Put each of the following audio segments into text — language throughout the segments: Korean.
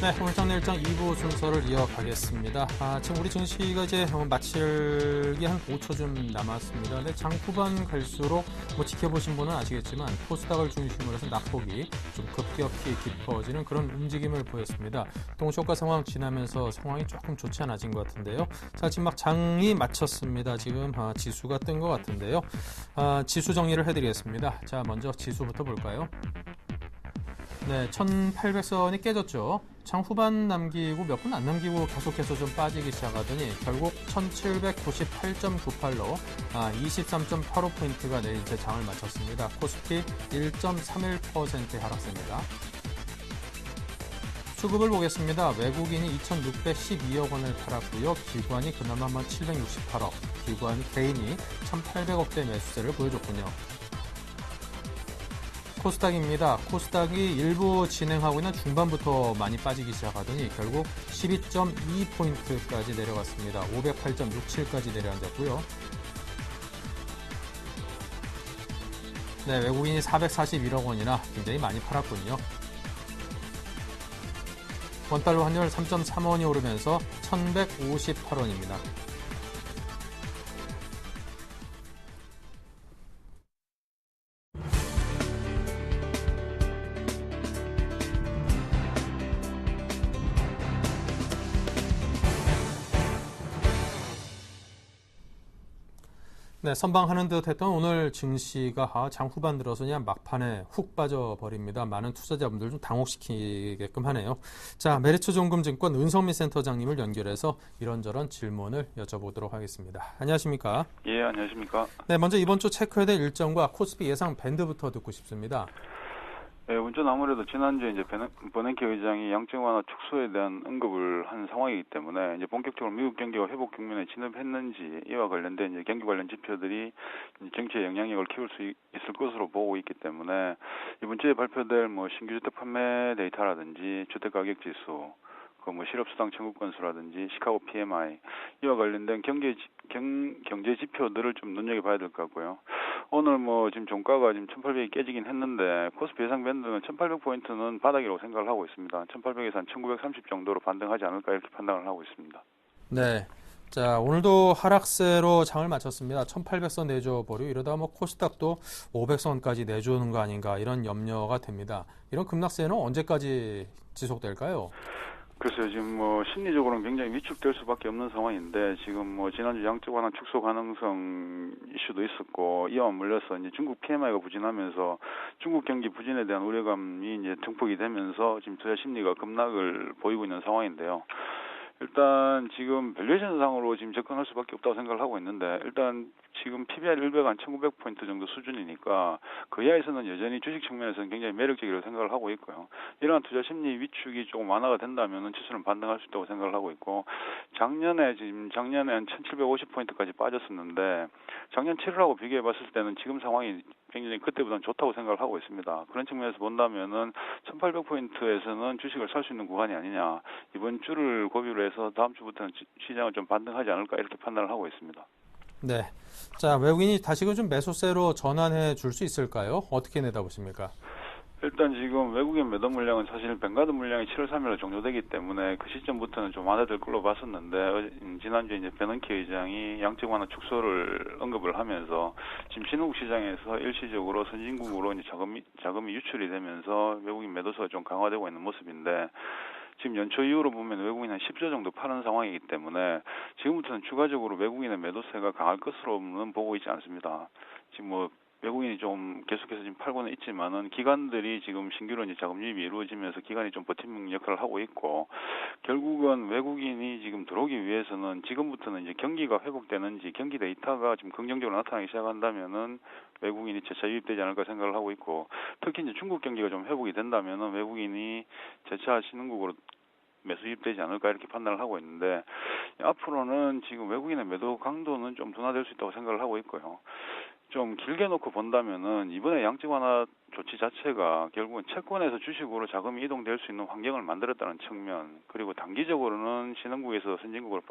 네, 오늘 장내일장 2부 순서를 이어가겠습니다. 지금 우리 증시가 이제 마칠기 한 5초 좀 남았습니다. 근데 장 후반 갈수록 지켜보신 분은 아시겠지만 코스닥을 중심으로 해서 낙폭이 좀 급격히 깊어지는 그런 움직임을 보였습니다. 동시효과 상황 지나면서 상황이 조금 좋지 않아진 것 같은데요. 자, 지금 막 장이 마쳤습니다. 지금 지수가 뜬 것 같은데요. 지수 정리를 해드리겠습니다. 자, 먼저 지수부터 볼까요? 네, 1800선이 깨졌죠. 장 후반 남기고 몇 분 안 남기고 계속해서 좀 빠지기 시작하더니 결국 1798.98로 23.85포인트가 내린 채 장을 마쳤습니다. 코스피 1.31% 하락세입니다. 수급을 보겠습니다. 외국인이 2,612억 원을 팔았고요. 기관이 그나마 768억, 개인이 1,800억대 매수세를 보여줬군요. 코스닥입니다. 코스닥이 일부 진행하고 있는 중반부터 많이 빠지기 시작하더니 결국 12.2포인트까지 내려갔습니다. 508.67까지 내려앉았고요. 네, 외국인이 441억 원이나 굉장히 많이 팔았군요. 원달러 환율 3.3원이 오르면서 1,158원입니다. 네, 선방하는 듯 했던 오늘 증시가 장 후반 들어서 그냥 막판에 훅 빠져버립니다. 많은 투자자분들 좀 당혹시키게끔 하네요. 자, 메리츠증권증권 은성민 센터장님을 연결해서 이런저런 질문을 여쭤보도록 하겠습니다. 안녕하십니까? 예, 안녕하십니까? 네, 먼저 이번 주 체크해야 될 일정과 코스피 예상 밴드부터 듣고 싶습니다. 예, 우선 아무래도 지난주에 이제 버냉키 의장이 양적 완화 축소에 대한 언급을 한 상황이기 때문에 이제 본격적으로 미국 경기가 회복 국면에 진입했는지 이와 관련된 이제 경기 관련 지표들이 정치에 영향력을 키울 수 있을 것으로 보고 있기 때문에 이번 주에 발표될 신규 주택 판매 데이터라든지 주택 가격 지수, 실업수당 청구 건수라든지 시카고 PMI 이와 관련된 경제 지표들을 좀 눈여겨봐야 될 것 같고요. 오늘 지금 종가가 지금 1800이 깨지긴 했는데 코스피 예상 밴드는 1800포인트는 바닥이라고 생각을 하고 있습니다. 1800에서 한 1930 정도로 반등하지 않을까 이렇게 판단을 하고 있습니다. 네. 자, 오늘도 하락세로 장을 마쳤습니다. 1800선 내줘버리고 이러다 코스닥도 500선까지 내주는 거 아닌가 이런 염려가 됩니다. 이런 급락세는 언제까지 지속될까요? 글쎄요, 지금 심리적으로는 굉장히 위축될 수밖에 없는 상황인데, 지금 지난주 양적 완화 축소 가능성 이슈도 있었고, 이와 맞물려서 이제 중국 PMI가 부진하면서 중국 경기 부진에 대한 우려감이 이제 증폭이 되면서 지금 투자 심리가 급락을 보이고 있는 상황인데요. 일단 지금 밸류에이션 상으로 지금 접근할 수밖에 없다고 생각을 하고 있는데, 일단 지금 PBR 100 한 1900포인트 정도 수준이니까 그 이하에서는 여전히 주식 측면에서는 굉장히 매력적이라고 생각을 하고 있고요. 이러한 투자 심리 위축이 조금 완화가 된다면 지수는 반등할 수 있다고 생각을 하고 있고, 작년에 한 1750포인트까지 빠졌었는데 작년 7월하고 비교해 봤을 때는 지금 상황이 굉장히 그때보다는 좋다고 생각을 하고 있습니다. 그런 측면에서 본다면은 1800포인트에서는 주식을 살 수 있는 구간이 아니냐. 이번 주를 고비로 해서 다음 주부터는 시장은 좀 반등하지 않을까 이렇게 판단을 하고 있습니다. 네. 자, 외국인이 다시금 좀 매수세로 전환해 줄 수 있을까요? 어떻게 내다보십니까? 일단 지금 외국인 매도 물량은 사실 뱅가드 물량이 7월 3일에 종료되기 때문에 그 시점부터는 좀 완화될 걸로 봤었는데 지난주에 이제 베넌키 의장이 양적 완화 축소를 언급을 하면서 지금 신흥국 시장에서 일시적으로 선진국으로 이제 자금이 유출이 되면서 외국인 매도세가 좀 강화되고 있는 모습인데 지금 연초 이후로 보면 외국인 한 10조 정도 파는 상황이기 때문에 지금부터는 추가적으로 외국인의 매도세가 강할 것으로는 보고 있지 않습니다. 지금 외국인이 좀 계속해서 지금 팔고는 있지만은 기관들이 지금 신규로 이제 자금 유입이 이루어지면서 기관이 좀 버팀목 역할을 하고 있고 결국은 외국인이 지금 들어오기 위해서는 지금부터는 이제 경기가 회복되는지 경기 데이터가 지금 긍정적으로 나타나기 시작한다면은 외국인이 재차 유입되지 않을까 생각을 하고 있고 특히 이제 중국 경기가 좀 회복이 된다면은 외국인이 재차 신흥국으로 매수 유입되지 않을까 이렇게 판단을 하고 있는데 앞으로는 지금 외국인의 매도 강도는 좀 둔화될 수 있다고 생각을 하고 있고요. 좀 길게 놓고 본다면은 이번에 양적 완화 조치 자체가 결국은 채권에서 주식으로 자금이 이동될 수 있는 환경을 만들었다는 측면 그리고 단기적으로는 신흥국에서 선진국으로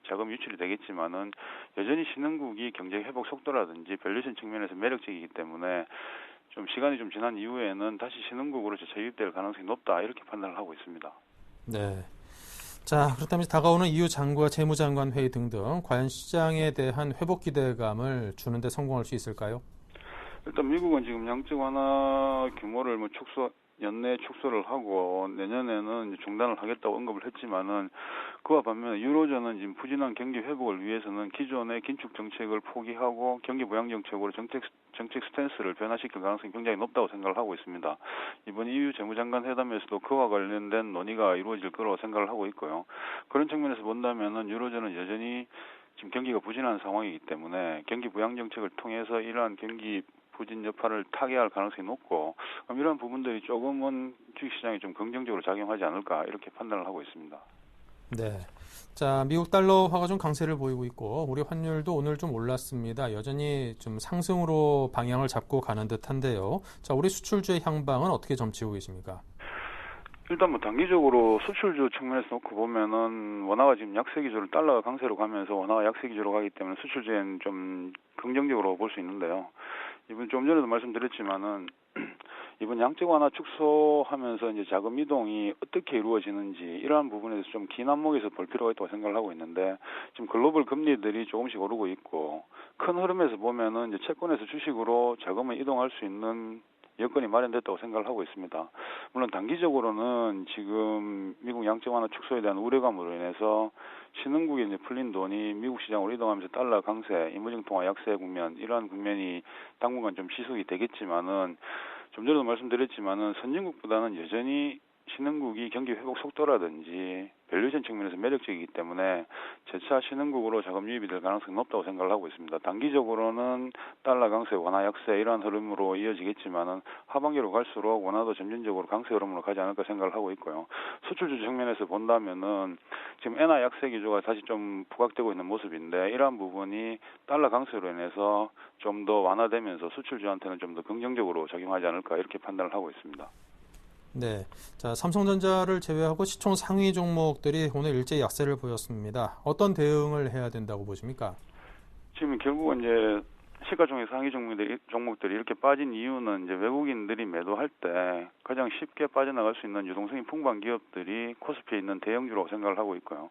자금 유출이 되겠지만은 여전히 신흥국이 경제 회복 속도라든지 밸류에이션 측면에서 매력적이기 때문에 좀 시간이 좀 지난 이후에는 다시 신흥국으로 재차 유입될 가능성이 높다 이렇게 판단을 하고 있습니다. 네. 자, 그렇다면 다가오는 EU 장관, 재무장관 회의 등등 과연 시장에 대한 회복 기대감을 주는데 성공할 수 있을까요? 일단 미국은 지금 양적 완화 규모를 연내 축소를 하고 내년에는 이제 중단을 하겠다고 언급을 했지만은 그와 반면에 유로존은 지금 부진한 경기 회복을 위해서는 기존의 긴축 정책을 포기하고 경기 부양 정책으로 정책 스탠스를 변화시킬 가능성이 굉장히 높다고 생각을 하고 있습니다. 이번 EU 재무장관 회담에서도 그와 관련된 논의가 이루어질 거라고 생각을 하고 있고요. 그런 측면에서 본다면은 유로존은 여전히 지금 경기가 부진한 상황이기 때문에 경기 부양 정책을 통해서 이러한 경기 부진 여파를 타개할 가능성이 높고 이런 부분들이 조금은 주식시장에 좀 긍정적으로 작용하지 않을까 이렇게 판단을 하고 있습니다. 네. 자, 미국 달러화가 좀 강세를 보이고 있고 우리 환율도 오늘 좀 올랐습니다. 여전히 좀 상승으로 방향을 잡고 가는 듯한데요. 자, 우리 수출주의 향방은 어떻게 점치고 계십니까? 일단 뭐 단기적으로 수출주 측면에서 놓고 보면은 원화가 지금 약세 기조를 달러가 강세로 가면서 원화가 약세 기조로 가기 때문에 수출주에는 좀 긍정적으로 볼 수 있는데요. 이번 좀 전에도 말씀드렸지만은 이번 양적 완화 축소하면서 이제 자금 이동이 어떻게 이루어지는지 이러한 부분에서 좀 긴 안목에서 볼 필요가 있다고 생각을 하고 있는데 지금 글로벌 금리들이 조금씩 오르고 있고 큰 흐름에서 보면은 이제 채권에서 주식으로 자금을 이동할 수 있는 여건이 마련됐다고 생각을 하고 있습니다. 물론 단기적으로는 지금 미국 양적 완화 축소에 대한 우려감으로 인해서 신흥국에 이제 풀린 돈이 미국 시장으로 이동하면서 달러 강세, 인무증 통화 약세 국면 이러한 국면이 당분간 좀 지속이 되겠지만은 좀 전에도 말씀드렸지만은 선진국보다는 여전히 신흥국이 경기 회복 속도라든지 밸류에이션 측면에서 매력적이기 때문에 재차 신흥국으로 자금 유입이 될 가능성이 높다고 생각을 하고 있습니다. 단기적으로는 달러 강세, 원화 약세 이러한 흐름으로 이어지겠지만은 하반기로 갈수록 원화도 점진적으로 강세 흐름으로 가지 않을까 생각을 하고 있고요. 수출주 측면에서 본다면은 지금 엔화 약세 기조가 다시 좀 부각되고 있는 모습인데 이러한 부분이 달러 강세로 인해서 좀 더 완화되면서 수출주한테는 좀 더 긍정적으로 작용하지 않을까 이렇게 판단을 하고 있습니다. 네. 자, 삼성전자를 제외하고 시총 상위 종목들이 오늘 일제히 약세를 보였습니다. 어떤 대응을 해야 된다고 보십니까? 지금 결국은 이제 시가총액 상위 종목들이 이렇게 빠진 이유는 이제 외국인들이 매도할 때 가장 쉽게 빠져나갈 수 있는 유동성이 풍부한 기업들이 코스피에 있는 대형주라고 생각을 하고 있고요.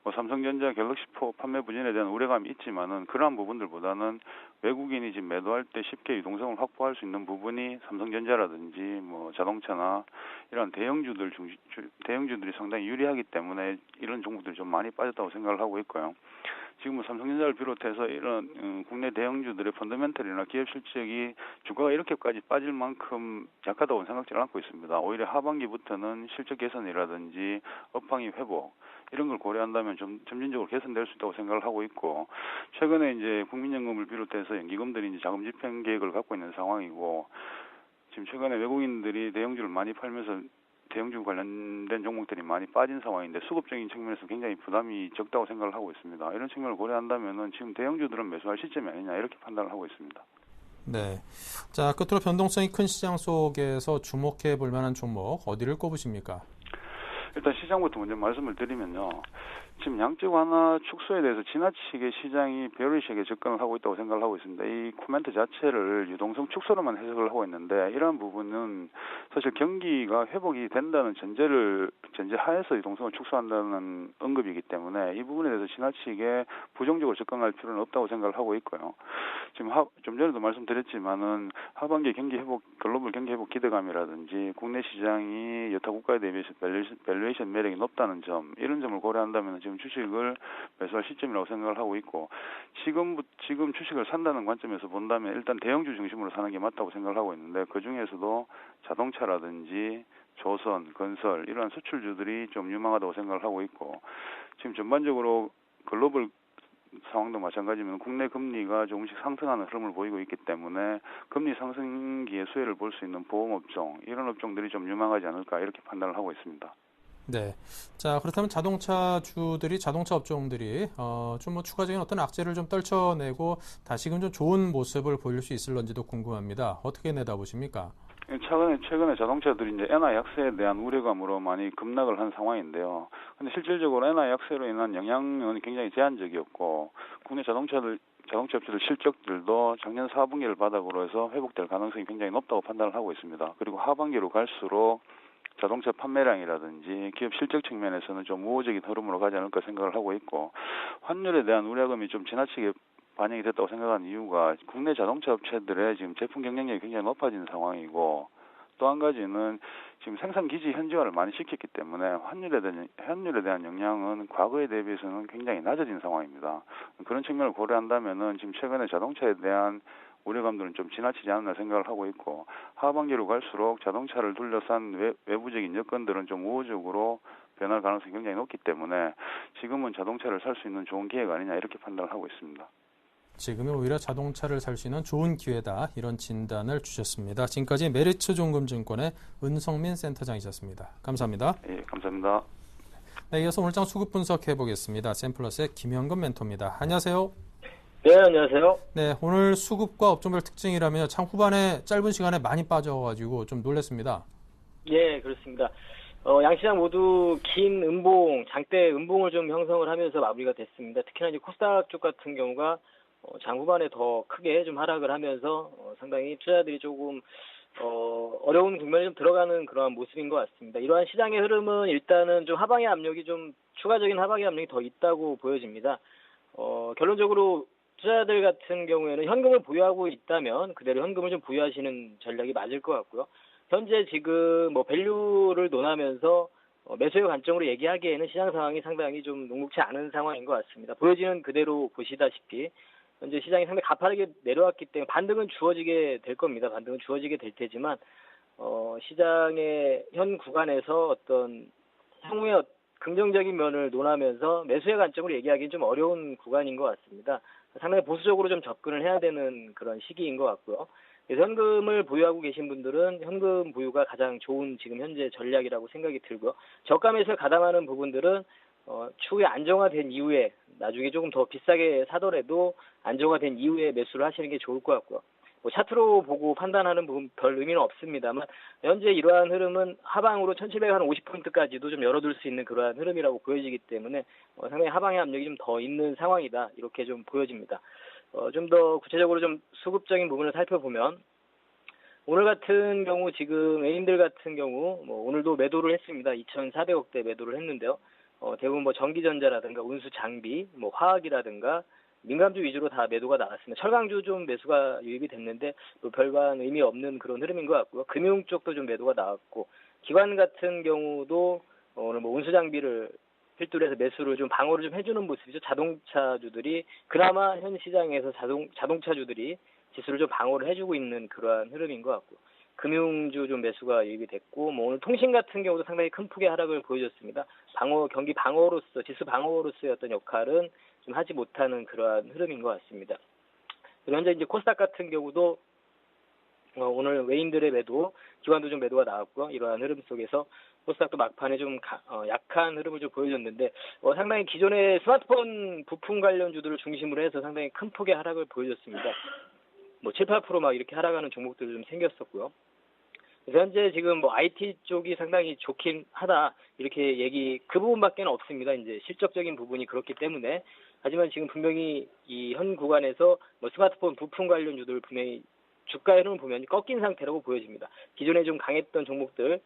뭐 삼성전자, 갤럭시포 판매 부진에 대한 우려감이 있지만은 그러한 부분들보다는 외국인이 지금 매도할 때 쉽게 유동성을 확보할 수 있는 부분이 삼성전자라든지 뭐 자동차나 이런 대형주들이 상당히 유리하기 때문에 이런 종목들이 좀 많이 빠졌다고 생각을 하고 있고요. 지금 뭐 삼성전자를 비롯해서 이런 국내 대형주들의 펀더멘털이나 기업 실적이 주가가 이렇게까지 빠질 만큼 약하다고 생각지는 않고 있습니다. 오히려 하반기부터는 실적 개선이라든지 업황이 회복 이런 걸 고려한다면 좀 점진적으로 개선될 수 있다고 생각을 하고 있고 최근에 이제 국민연금을 비롯해서 연기금들이 이제 자금 집행 계획을 갖고 있는 상황이고 지금 최근에 외국인들이 대형주를 많이 팔면서 대형주 관련된 종목들이 많이 빠진 상황인데 수급적인 측면에서 굉장히 부담이 적다고 생각을 하고 있습니다. 이런 측면을 고려한다면은 지금 대형주들은 매수할 시점이 아니냐 이렇게 판단을 하고 있습니다. 네. 자, 끝으로 변동성이 큰 시장 속에서 주목해 볼 만한 종목 어디를 꼽으십니까? 일단 시장부터 먼저 말씀을 드리면요. 지금 양적 완화 축소에 대해서 지나치게 시장이 베어리시하게 접근을 하고 있다고 생각을 하고 있습니다. 이 코멘트 자체를 유동성 축소로만 해석을 하고 있는데 이러한 부분은 사실 경기가 회복이 된다는 전제하에서 유동성을 축소한다는 언급이기 때문에 이 부분에 대해서 지나치게 부정적으로 접근할 필요는 없다고 생각을 하고 있고요. 지금 좀 전에도 말씀드렸지만은 하반기 글로벌 경기 회복 기대감이라든지 국내 시장이 여타 국가에 대비해서 밸류에이션 매력이 높다는 점 이런 점을 고려한다면 지금 주식을 매수할 시점이라고 생각을 하고 있고 지금 주식을 산다는 관점에서 본다면 일단 대형주 중심으로 사는 게 맞다고 생각을 하고 있는데 그 중에서도 자동차라든지 조선, 건설 이러한 수출주들이 좀 유망하다고 생각을 하고 있고 지금 전반적으로 글로벌 상황도 마찬가지면 국내 금리가 조금씩 상승하는 흐름을 보이고 있기 때문에 금리 상승기에 수혜를 볼 수 있는 보험업종 이런 업종들이 좀 유망하지 않을까 이렇게 판단을 하고 있습니다. 네. 자, 그렇다면 자동차 업종들이 좀 뭐 추가적인 어떤 악재를 좀 떨쳐내고 다시금 좀 좋은 모습을 보일 수 있을런지도 궁금합니다. 어떻게 내다보십니까? 최근에 자동차들이 이제 엔화 약세에 대한 우려감으로 많이 급락을 한 상황인데요. 근데 실질적으로 엔화 약세로 인한 영향은 굉장히 제한적이었고 국내 자동차 업체들 실적들도 작년 4분기를 바닥으로 해서 회복될 가능성이 굉장히 높다고 판단을 하고 있습니다. 그리고 하반기로 갈수록 자동차 판매량이라든지 기업 실적 측면에서는 좀 우호적인 흐름으로 가지 않을까 생각을 하고 있고, 환율에 대한 우려감이 좀 지나치게 반영이 됐다고 생각하는 이유가 국내 자동차 업체들의 지금 제품 경쟁력이 굉장히 높아진 상황이고, 또 한 가지는 지금 생산 기지 현지화를 많이 시켰기 때문에 환율에 대한 영향은 과거에 대비해서는 굉장히 낮아진 상황입니다. 그런 측면을 고려한다면은 지금 최근에 자동차에 대한 우려감들은 좀 지나치지 않나 생각을 하고 있고, 하반기로 갈수록 자동차를 둘러싼 외부적인 여건들은 좀 우호적으로 변할 가능성이 굉장히 높기 때문에 지금은 자동차를 살 수 있는 좋은 기회가 아니냐 이렇게 판단을 하고 있습니다. 지금이 오히려 자동차를 살 수 있는 좋은 기회다, 이런 진단을 주셨습니다. 지금까지 메리츠종금증권의 은성민 센터장이셨습니다. 감사합니다. 예, 감사합니다. 네, 이어서 오늘장 수급 분석해 보겠습니다. 샘플러스의 김현금 멘토입니다. 안녕하세요. 네, 안녕하세요. 네, 오늘 수급과 업종별 특징이라면 장 후반에 짧은 시간에 많이 빠져가지고 좀 놀랐습니다. 예, 그렇습니다. 양시장 모두 긴 음봉, 장대 음봉을 좀 형성을 하면서 마무리가 됐습니다. 특히나 이제 코스닥 쪽 같은 경우가 장 후반에 더 크게 좀 하락을 하면서 상당히 투자들이 조금 어려운 국면에 좀 들어가는 그러한 모습인 것 같습니다. 이러한 시장의 흐름은 일단은 좀 하방의 압력이 좀 추가적인 하방의 압력이 더 있다고 보여집니다. 결론적으로 투자자들 같은 경우에는 현금을 보유하고 있다면 그대로 현금을 좀 보유하시는 전략이 맞을 것 같고요. 현재 지금 밸류를 논하면서 매수의 관점으로 얘기하기에는 시장 상황이 상당히 좀 녹록치 않은 상황인 것 같습니다. 보여지는 그대로 보시다시피 현재 시장이 상당히 가파르게 내려왔기 때문에 반등은 주어지게 될 겁니다. 반등은 주어지게 될 테지만 시장의 현 구간에서 어떤 향후의 긍정적인 면을 논하면서 매수의 관점으로 얘기하기는 좀 어려운 구간인 것 같습니다. 상당히 보수적으로 좀 접근을 해야 되는 그런 시기인 것 같고요. 그래서 현금을 보유하고 계신 분들은 현금 보유가 가장 좋은 지금 현재 전략이라고 생각이 들고요. 저가 매수에 가담하는 부분들은 추후에 안정화된 이후에 나중에 조금 더 비싸게 사더라도 안정화된 이후에 매수를 하시는 게 좋을 것 같고요. 차트로 보고 판단하는 부분 별 의미는 없습니다만 현재 이러한 흐름은 하방으로 1750포인트까지도 좀 열어둘 수 있는 그러한 흐름이라고 보여지기 때문에 상당히 하방의 압력이 좀 더 있는 상황이다, 이렇게 좀 보여집니다. 좀 더 구체적으로 좀 수급적인 부분을 살펴보면 오늘 같은 경우 지금 외인들 같은 경우 오늘도 매도를 했습니다. 2,400억대 매도를 했는데요. 대부분 전기전자라든가 운수 장비, 화학이라든가 민감주 위주로 다 매도가 나왔습니다. 철강주 좀 매수가 유입이 됐는데 또 별반 의미 없는 그런 흐름인 것 같고요. 금융 쪽도 좀 매도가 나왔고, 기관 같은 경우도 오늘 운수 장비를 필두로 해서 매수를 좀 방어를 좀 해주는 모습이죠. 자동차주들이 그나마 현 시장에서 자동차주들이 지수를 좀 방어를 해주고 있는 그러한 흐름인 것 같고, 금융주 좀 매수가 유입이 됐고, 오늘 통신 같은 경우도 상당히 큰 폭의 하락을 보여줬습니다. 경기 방어로서, 지수 방어로서의 어떤 역할은 좀 하지 못하는 그러한 흐름인 것 같습니다. 현재 이제 코스닥 같은 경우도 오늘 외인들의 매도, 기관도 좀 매도가 나왔고요. 이러한 흐름 속에서 코스닥도 막판에 좀 약한 흐름을 좀 보여줬는데 상당히 기존의 스마트폰 부품 관련주들을 중심으로 해서 상당히 큰 폭의 하락을 보여줬습니다. 7, 8% 막 이렇게 하락하는 종목들도 좀 생겼었고요. 그래서 현재 지금 IT 쪽이 상당히 좋긴 하다, 이렇게 그 부분밖에는 없습니다. 이제 실적적인 부분이 그렇기 때문에. 하지만 지금 분명히 이 현 구간에서 스마트폰 부품 관련주들 분명히 주가 흐름을 보면 꺾인 상태라고 보여집니다. 기존에 좀 강했던 종목들,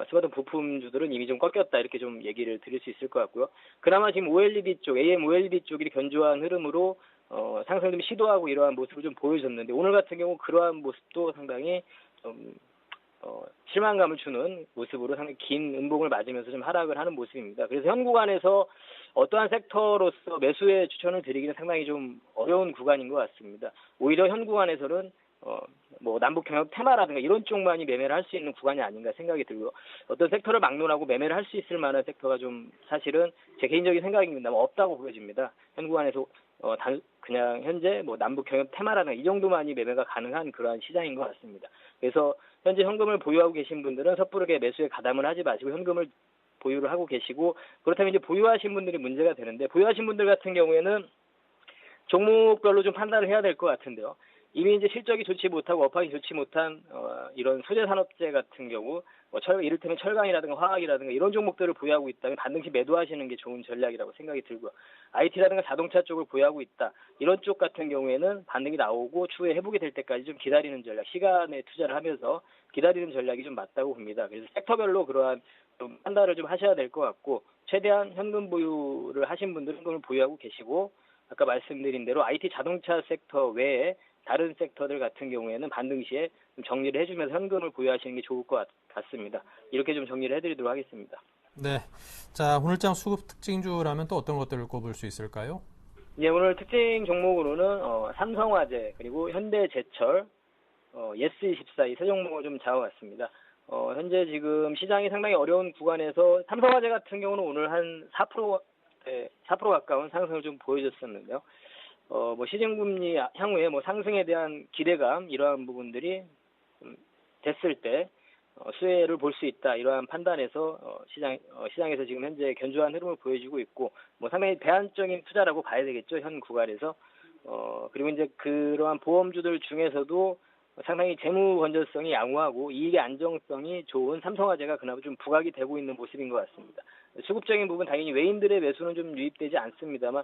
스마트폰 부품주들은 이미 좀 꺾였다, 이렇게 좀 얘기를 드릴 수 있을 것 같고요. 그나마 지금 OLED 쪽, AM OLED 쪽이 견조한 흐름으로 상승 좀 시도하고 이러한 모습을 좀 보여줬는데, 오늘 같은 경우 그러한 모습도 상당히 실망감을 주는 모습으로 상당히 긴 음봉을 맞으면서 좀 하락을 하는 모습입니다. 그래서 현 구간에서 어떠한 섹터로서 매수의 추천을 드리기는 상당히 좀 어려운 구간인 것 같습니다. 오히려 현 구간에서는 남북 경협 테마라든가 이런 쪽만이 매매를 할 수 있는 구간이 아닌가 생각이 들고요. 어떤 섹터를 막론하고 매매를 할 수 있을 만한 섹터가 좀 사실은 제 개인적인 생각입니다만 없다고 보여집니다. 현 구간에서 그냥 현재 남북 경협 테마라든가 이 정도만이 매매가 가능한 그러한 시장인 것 같습니다. 그래서 현재 현금을 보유하고 계신 분들은 섣부르게 매수에 가담을 하지 마시고 현금을 보유를 하고 계시고, 그렇다면 이제 보유하신 분들이 문제가 되는데, 보유하신 분들 같은 경우에는 종목별로 좀 판단을 해야 될 것 같은데요. 이미 이제 실적이 좋지 못하고 업황이 좋지 못한 이런 소재 산업재 같은 경우 이를테면 철강이라든가 화학이라든가 이런 종목들을 보유하고 있다면 반드시 매도하시는 게 좋은 전략이라고 생각이 들고요. IT라든가 자동차 쪽을 보유하고 있다. 이런 쪽 같은 경우에는 반등이 나오고 추후에 회복이 될 때까지 좀 기다리는 전략, 시간에 투자를 하면서 기다리는 전략이 좀 맞다고 봅니다. 그래서 섹터별로 그러한 좀 판단을 좀 하셔야 될 것 같고, 최대한 현금 보유를 하신 분들은 현금을 보유하고 계시고, 아까 말씀드린 대로 IT 자동차 섹터 외에 다른 섹터들 같은 경우에는 반등 시에 좀 정리를 해주면서 현금을 보유하시는 게 좋을 것 같습니다. 이렇게 좀 정리를 해드리도록 하겠습니다. 네. 자, 오늘장 수급 특징주라면 또 어떤 것들을 꼽을 수 있을까요? 네, 오늘 특징 종목으로는 삼성화재, 그리고 현대제철, 예스24 이 세 종목을 좀 잡아봤습니다. 현재 지금 시장이 상당히 어려운 구간에서 삼성화재 같은 경우는 오늘 한 4% 가까운 상승을 좀 보여줬었는데요. 시중금리 향후에 상승에 대한 기대감, 이러한 부분들이 됐을 때 수혜를 볼 수 있다, 이러한 판단에서 시장에서 지금 현재 견조한 흐름을 보여주고 있고, 상당히 대안적인 투자라고 봐야 되겠죠, 현 구간에서. 그리고 이제 그러한 보험주들 중에서도 상당히 재무 건전성이 양호하고 이익의 안정성이 좋은 삼성화재가 그나마 좀 부각이 되고 있는 모습인 것 같습니다. 수급적인 부분 당연히 외인들의 매수는 좀 유입되지 않습니다만,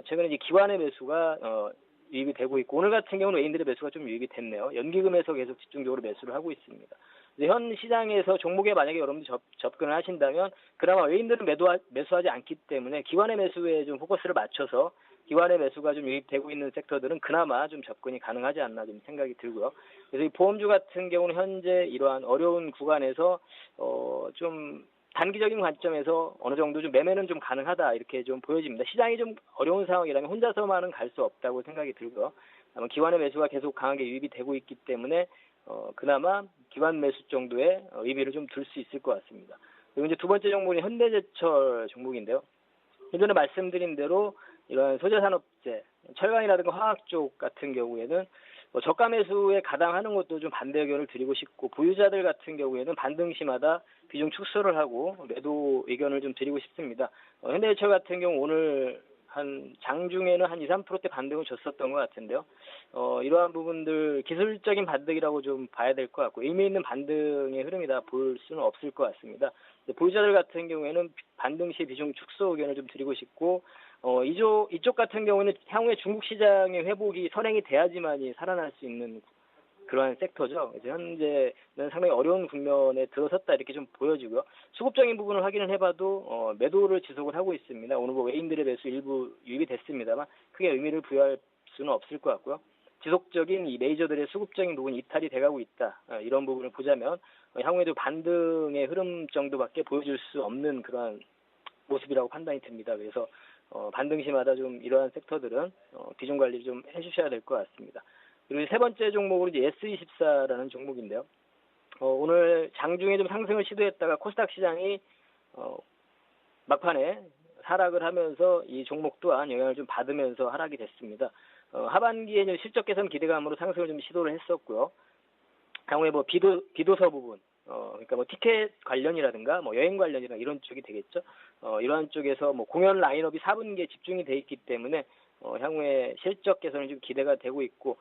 최근에 이제 기관의 매수가 유입이 되고 있고, 오늘 같은 경우는 외인들의 매수가 좀 유입이 됐네요. 연기금에서 계속 집중적으로 매수를 하고 있습니다. 현 시장에서 종목에 만약에 여러분들 접근을 하신다면 그나마 외인들은 매수하지 않기 때문에 기관의 매수에 좀 포커스를 맞춰서 기관의 매수가 좀 유입되고 있는 섹터들은 그나마 좀 접근이 가능하지 않나 좀 생각이 들고요. 그래서 이 보험주 같은 경우는 현재 이러한 어려운 구간에서 좀 단기적인 관점에서 어느 정도 좀 매매는 좀 가능하다, 이렇게 좀 보여집니다. 시장이 좀 어려운 상황이라면 혼자서만은 갈 수 없다고 생각이 들고요. 아마 기관의 매수가 계속 강하게 유입이 되고 있기 때문에 그나마 기관 매수 정도의 의미를 좀 둘 수 있을 것 같습니다. 그리고 이제 두 번째 종목은 현대제철 종목인데요. 예전에 말씀드린 대로 이러한 소재산업재, 철강이라든가 화학 쪽 같은 경우에는 저가 매수에 가담하는 것도 좀 반대 의견을 드리고 싶고, 보유자들 같은 경우에는 반등 시마다 비중 축소를 하고 매도 의견을 좀 드리고 싶습니다. 현대제철 같은 경우 오늘 한 장중에는 한 2, 3%대 반등을 줬었던 것 같은데요. 이러한 부분들 기술적인 반등이라고 좀 봐야 될 것 같고, 의미 있는 반등의 흐름이다 볼 수는 없을 것 같습니다. 보유자들 같은 경우에는 반등 시 비중 축소 의견을 좀 드리고 싶고, 이쪽 같은 경우는 향후에 중국 시장의 회복이 선행이 돼야지만이 살아날 수 있는 그러한 섹터죠. 이제 현재는 상당히 어려운 국면에 들어섰다, 이렇게 좀 보여지고요. 수급적인 부분을 확인을 해봐도 매도를 지속을 하고 있습니다. 오늘 외인들의 매수 일부 유입이 됐습니다만 크게 의미를 부여할 수는 없을 것 같고요. 지속적인 이 메이저들의 수급적인 부분이 이탈이 돼가고 있다, 이런 부분을 보자면 향후에도 반등의 흐름 정도밖에 보여줄 수 없는 그러한 모습이라고 판단이 됩니다. 그래서 반등 시마다 좀 이러한 섹터들은 비중 관리 좀 해주셔야 될 것 같습니다. 그리고 세 번째 종목으로 이제 예스24라는 종목인데요. 오늘 장중에 좀 상승을 시도했다가 코스닥 시장이 막판에 하락을 하면서 이 종목 또한 영향을 좀 받으면서 하락이 됐습니다. 하반기에 좀 실적 개선 기대감으로 상승을 좀 시도를 했었고요. 향후에 비도서 부분, 그러니까 티켓 관련이라든가 여행 관련이나 이런 쪽이 되겠죠. 이러한 쪽에서 공연 라인업이 4분기에 집중이 돼 있기 때문에 향후에 실적 개선이 좀 기대가 되고 있고,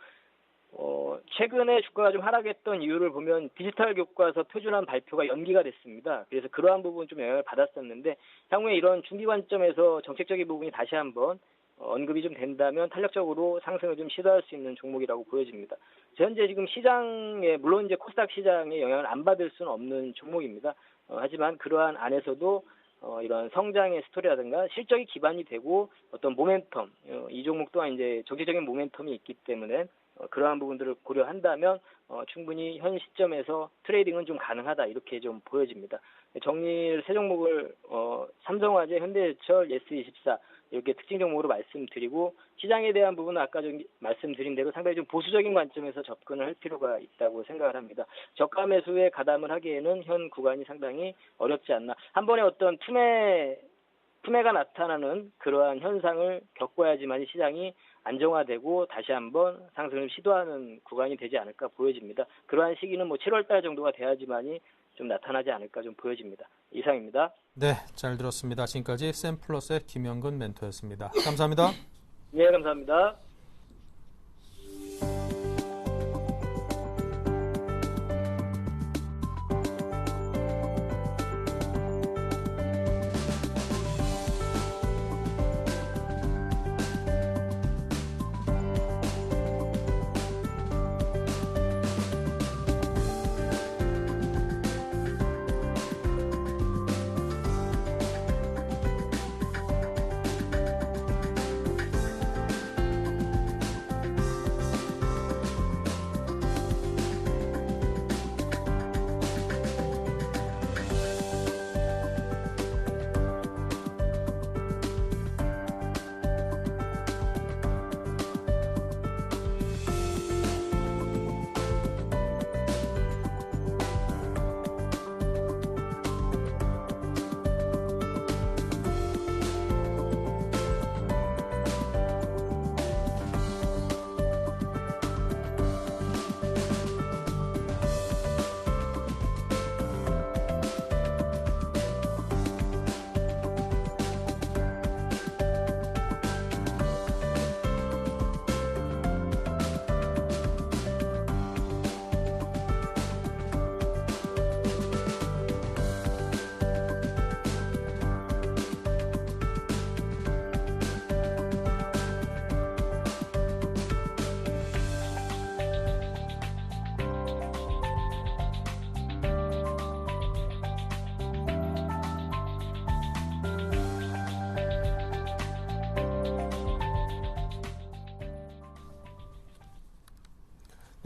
최근에 주가가 좀 하락했던 이유를 보면 디지털 교과서 표준안 발표가 연기가 됐습니다. 그래서 그러한 부분 좀 영향을 받았었는데, 향후에 이런 중기 관점에서 정책적인 부분이 다시 한번 언급이 좀 된다면 탄력적으로 상승을 좀 시도할 수 있는 종목이라고 보여집니다. 현재 지금 시장에, 물론 이제 코스닥 시장에 영향을 안 받을 수는 없는 종목입니다. 하지만 그러한 안에서도 이런 성장의 스토리라든가 실적이 기반이 되고 어떤 모멘텀, 이 종목 또한 이제 정치적인 모멘텀이 있기 때문에 그러한 부분들을 고려한다면 충분히 현 시점에서 트레이딩은 좀 가능하다, 이렇게 좀 보여집니다. 정리를 세 종목을 삼성화재, 현대제철, 예스24 이렇게 특징 종목으로 말씀드리고, 시장에 대한 부분은 아까 좀 말씀드린 대로 상당히 좀 보수적인 관점에서 접근을 할 필요가 있다고 생각을 합니다. 저가 매수에 가담을 하기에는 현 구간이 상당히 어렵지 않나. 한 번에 어떤 품매가 나타나는 그러한 현상을 겪어야지만 시장이 안정화되고 다시 한번 상승을 시도하는 구간이 되지 않을까 보여집니다. 그러한 시기는 7월달 정도가 돼야지만이 좀 나타나지 않을까 좀 보여집니다. 이상입니다. 네, 잘 들었습니다. 지금까지 샘플러스의 김영근 멘토였습니다. 감사합니다. 네, 감사합니다.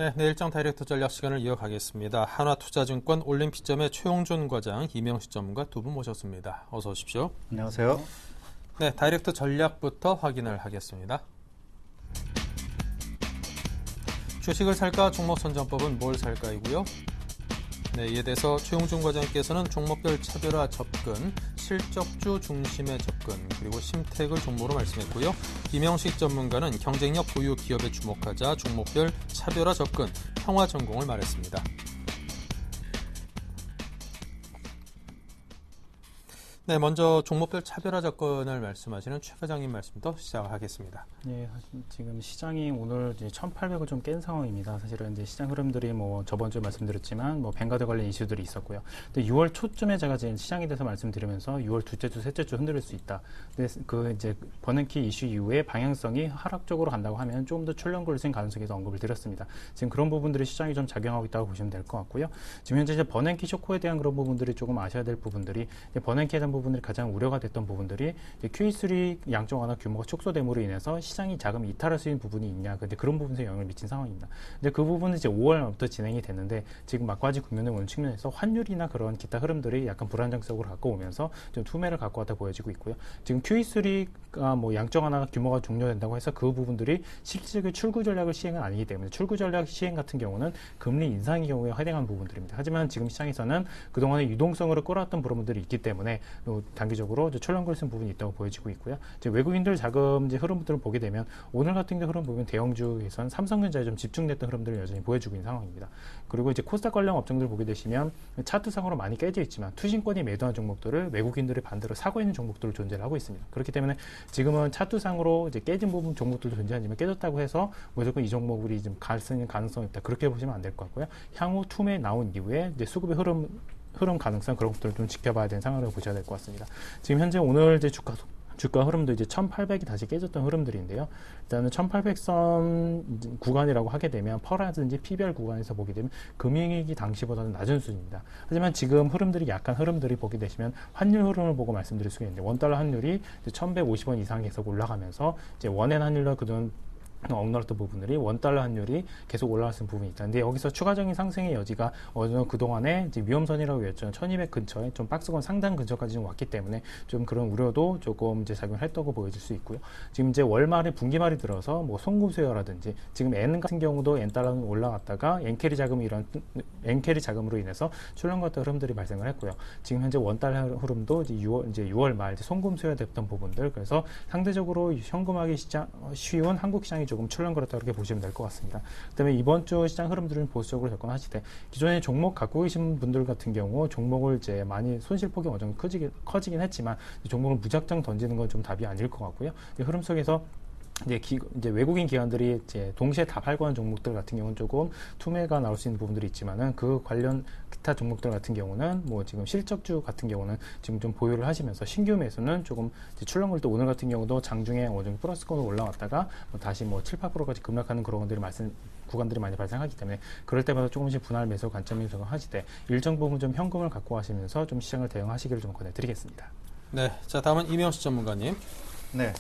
네, 내일장 다이렉트 전략 시간을 이어가겠습니다. 한화투자증권 올림픽점의 최용준 과장, 이명식 전문가 두 분 모셨습니다. 어서 오십시오. 안녕하세요. 네, 다이렉트 전략부터 확인을 하겠습니다. 주식을 살까 종목 선정법은 뭘 살까이고요. 네, 이에 대해서 최용준 과장께서는 종목별 차별화 접근, 실적주 중심의 접근, 그리고 심택을 종목으로 말씀했고요. 이명식 전문가는 경쟁력 보유 기업에 주목하자, 종목별 차별화 접근, 평화 전공을 말했습니다. 네, 먼저 종목별 차별화 접근을 말씀하시는 최 과장님 말씀부터 시작하겠습니다. 예, 지금 시장이 오늘 1,800을 좀 깬 상황입니다. 사실은 이제 시장 흐름들이 뭐 저번 주에 말씀드렸지만 뭐 뱅가드 관련 이슈들이 있었고요. 근데 6월 초쯤에 제가 이제 시장에 대해서 말씀드리면서 6월 둘째 주, 셋째 주 흔들릴 수 있다. 근데 그 이제 버닝키 이슈 이후에 방향성이 하락적으로 간다고 하면 조금 더 출렁거릴 가능성에 대해서 언급을 드렸습니다. 지금 그런 부분들이 시장이 좀 작용하고 있다고 보시면 될 것 같고요. 지금 현재 이제 버냉키 쇼크에 대한 그런 부분들이 조금 아셔야 될 부분들이 버냉키에 대한 부분들이 가장 우려가 됐던 부분들이 QE3 양적 완화 규모가 축소됨으로 인해서 시장이 자금 이탈할 수 있는 부분이 있냐, 근데 그런 부분에 영향을 미친 상황입니다. 근데 그 부분은 이제 5월 말부터 진행이 됐는데 지금 막바지 국면에 오는 측면에서 환율이나 그런 기타 흐름들이 약간 불안정성으로 갖고 오면서 좀 투매를 갖고 왔다 보여지고 있고요. 지금 QE3가 뭐 양적 완화 규모가 종료된다고 해서 그 부분들이 실질적인 출구 전략을 시행은 아니기 때문에 출구 전략 시행 같은 경우는 금리 인상의 경우에 해당하는 부분들입니다. 하지만 지금 시장에서는 그동안의 유동성으로 끌어왔던 부분들이 있기 때문에 단기적으로 출렁거리는 부분이 있다고 보여지고 있고요. 이제 외국인들 자금 이제 흐름들을 보게 되면 오늘 같은 경우 흐름 보면 대형주에선 삼성전자에 좀 집중됐던 흐름들을 여전히 보여주고 있는 상황입니다. 그리고 이제 코스닥 관련 업종들 보게 되시면 차트상으로 많이 깨져 있지만 투신권이 매도한 종목들을 외국인들이 반대로 사고 있는 종목들을 존재를 하고 있습니다. 그렇기 때문에 지금은 차트상으로 이제 깨진 부분 종목들도 존재하지만 깨졌다고 해서 무조건 이 종목이 좀 갈 수 있는 가능성이 있다. 그렇게 보시면 안 될 것 같고요. 향후 투매 나온 이후에 이제 수급의 흐름 가능성 그런 것들을 좀 지켜봐야 되는 상황을 보셔야 될 것 같습니다. 지금 현재 오늘 이제 주가 흐름도 이제 1,800이 다시 깨졌던 흐름들인데요. 일단은 1,800선 구간이라고 하게 되면 펄이라든지 PBR 구간에서 보게 되면 금융위기 당시보다는 낮은 수준입니다. 하지만 지금 흐름들이 보게 되시면 환율 흐름을 보고 말씀드릴 수가 있는데 원달러 환율이 1,150원 이상 계속 올라가면서 이제 원엔 환율과 그동안 엉뚱했던 부분들이 원달러 환율이 계속 올라갔는 부분이 있다. 근데 여기서 추가적인 상승의 여지가 그동안에 이제 위험선이라고 했죠. 1200 근처에 좀 박스권 상단 근처까지 좀 왔기 때문에 좀 그런 우려도 조금 이제 작용했다고 보여질 수 있고요. 지금 이제 월말에 분기말이 들어서 뭐 송금 수요라든지 지금 엔 같은 경우도 엔달러는 올라갔다가 엔캐리 자금으로 인해서 출렁거렸던 흐름들이 발생을 했고요. 지금 현재 원달러 흐름도 이제 6월 말 이제 송금 수요됐던 부분들, 그래서 상대적으로 현금화하기 쉬운 한국 시장이 조금 출렁거렸다 이렇게 보시면 될 것 같습니다. 그다음에 이번 주 시장 흐름들은 보수적으로 접근하시되 기존에 종목 갖고 계신 분들 같은 경우 종목을 이제 많이 손실폭이 어느 정도 커지긴 했지만 종목을 무작정 던지는 건 좀 답이 아닐 것 같고요. 흐름 속에서 이제 외국인 기관들이 이제 동시에 다 발굴한 종목들 같은 경우는 조금 투매가 나올 수 있는 부분들이 있지만은 그 관련 기타 종목들 같은 경우는 뭐 지금 실적주 같은 경우는 지금 좀 보유를 하시면서 신규 매수는 조금 출렁거릴 때 오늘 같은 경우도 장중에 어느 정도 플러스권으로 올라왔다가 뭐 다시 뭐 7, 8%까지 급락하는 그런 구간들이 많이 발생하기 때문에 그럴 때마다 조금씩 분할 매수 관점을 적용하시되 일정 부분 좀 현금을 갖고 가시면서 좀 시장을 대응하시기를 좀 권해드리겠습니다. 네, 자 다음은 이명식 전문가님. 네,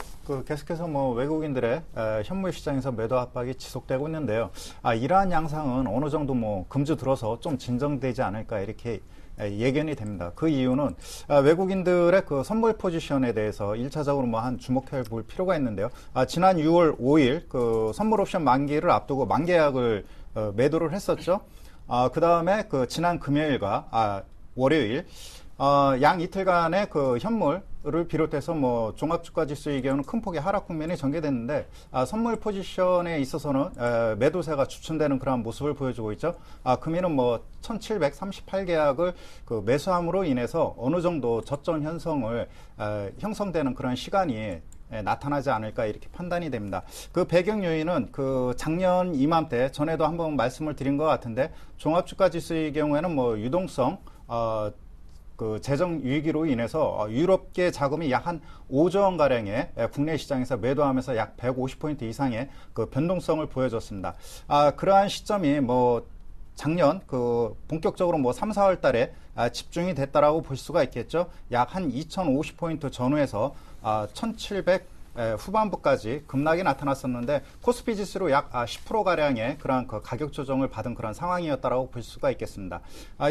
계속해서 뭐 외국인들의 현물 시장에서 매도 압박이 지속되고 있는데요. 이러한 양상은 어느 정도 뭐 금주 들어서 좀 진정되지 않을까 이렇게 예견이 됩니다. 그 이유는 외국인들의 그 선물 포지션에 대해서 1차적으로 뭐 한 주목해 볼 필요가 있는데요. 지난 6월 5일 그 선물 옵션 만기를 앞두고 만기약을 매도를 했었죠. 그 다음에 그 지난 금요일과 월요일 양 이틀간의 그 현물을 비롯해서 뭐 종합주가 지수의 경우는 큰 폭의 하락 국면이 전개됐는데 선물 포지션에 있어서는 매도세가 주춤되는 그런 모습을 보여주고 있죠. 금일은 뭐 1738계약을 그 매수함으로 인해서 어느 정도 저점 현상을 형성되는 그런 시간이 나타나지 않을까 이렇게 판단이 됩니다. 그 배경 요인은 그 작년 이맘때 전에도 한번 말씀을 드린 것 같은데 종합주가 지수의 경우에는 뭐 유동성 그 재정 위기로 인해서 유럽계 자금이 약 한 5조 원 가량의 국내 시장에서 매도하면서 약 150포인트 이상의 그 변동성을 보여줬습니다. 그러한 시점이 뭐 작년 그 본격적으로 뭐 3, 4월 달에 집중이 됐다라고 볼 수가 있겠죠. 약 한 2050포인트 전후에서 1700 후반부까지 급락이 나타났었는데 코스피 지수로 약 10%가량의 그러한 그 가격 조정을 받은 그런 상황이었다라고 볼 수가 있겠습니다.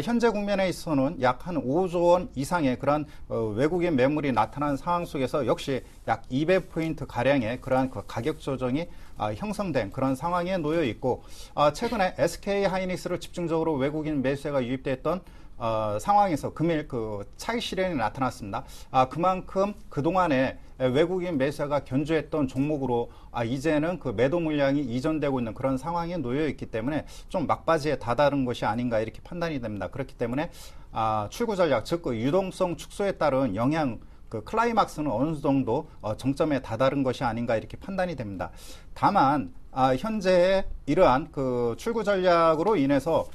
현재 국면에 있어서는 약 한 5조 원 이상의 그런 외국인 매물이 나타난 상황 속에서 역시 약 200포인트 가량의 그러한 그 가격 조정이 형성된 그런 상황에 놓여 있고, 최근에 SK 하이닉스를 집중적으로 외국인 매수세가 유입됐던 상황에서 금일 그 차익 실현이 나타났습니다. 그만큼 그동안에 외국인 매수세가 견조했던 종목으로 이제는 그 매도 물량이 이전되고 있는 그런 상황에 놓여 있기 때문에 좀 막바지에 다다른 것이 아닌가 이렇게 판단이 됩니다. 그렇기 때문에 출구 전략, 즉 그 유동성 축소에 따른 영향, 그 클라이막스는 어느 정도 정점에 다다른 것이 아닌가 이렇게 판단이 됩니다. 다만 현재의 이러한 그 출구 전략으로 인해서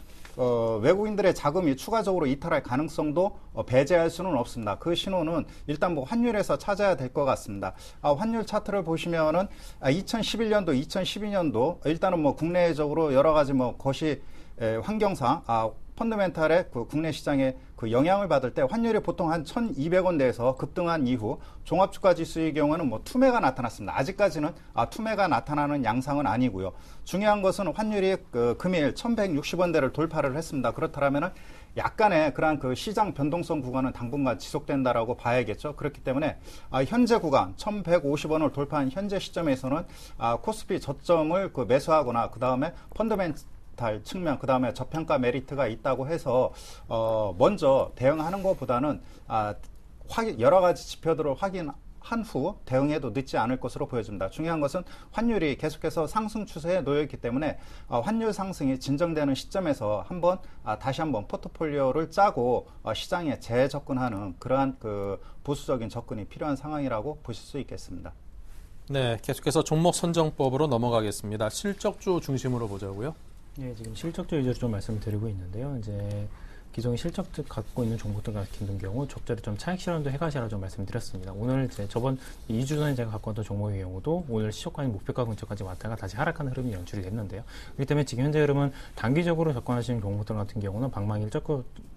외국인들의 자금이 추가적으로 이탈할 가능성도 배제할 수는 없습니다. 그 신호는 일단 뭐 환율에서 찾아야 될 것 같습니다. 환율 차트를 보시면은 2011년도, 2012년도 일단은 뭐 국내적으로 여러 가지 뭐 것이 환경상 펀더멘탈의 그 국내 시장에 그 영향을 받을 때 환율이 보통 한 1,200원대에서 급등한 이후 종합주가 지수의 경우는 뭐 투매가 나타났습니다. 아직까지는 투매가 나타나는 양상은 아니고요. 중요한 것은 환율이 그 금일 1,160원대를 돌파를 했습니다. 그렇다면은 약간의 그러한 그 시장 변동성 구간은 당분간 지속된다라고 봐야겠죠. 그렇기 때문에 현재 구간 1,150원을 돌파한 현재 시점에서는 코스피 저점을 그 매수하거나 그 다음에 펀더멘탈 측면, 그 다음에 저평가 메리트가 있다고 해서 먼저 대응하는 것보다는 여러 가지 지표들을 확인한 후 대응해도 늦지 않을 것으로 보여집니다. 중요한 것은 환율이 계속해서 상승 추세에 놓여 있기 때문에 환율 상승이 진정되는 시점에서 다시 한번 포트폴리오를 짜고 시장에 재접근하는 그러한 그 보수적인 접근이 필요한 상황이라고 보실 수 있겠습니다. 네, 계속해서 종목 선정법으로 넘어가겠습니다. 실적주 중심으로 보자고요. 네, 지금 실적주 위주로 좀 말씀드리고 있는데요. 이제 기존의 실적들 갖고 있는 종목들 같은 경우 적절히 좀 차익 실현도 해가시라 좀 말씀드렸습니다. 오늘 이제 저번 2주 전에 제가 갖고 왔던 종목의 경우도 오늘 시초가인 목표가 근처까지 왔다가 다시 하락하는 흐름이 연출이 됐는데요. 그렇기 때문에 지금 현재 흐름은 단기적으로 접근하시는 종목들 같은 경우는 방망이를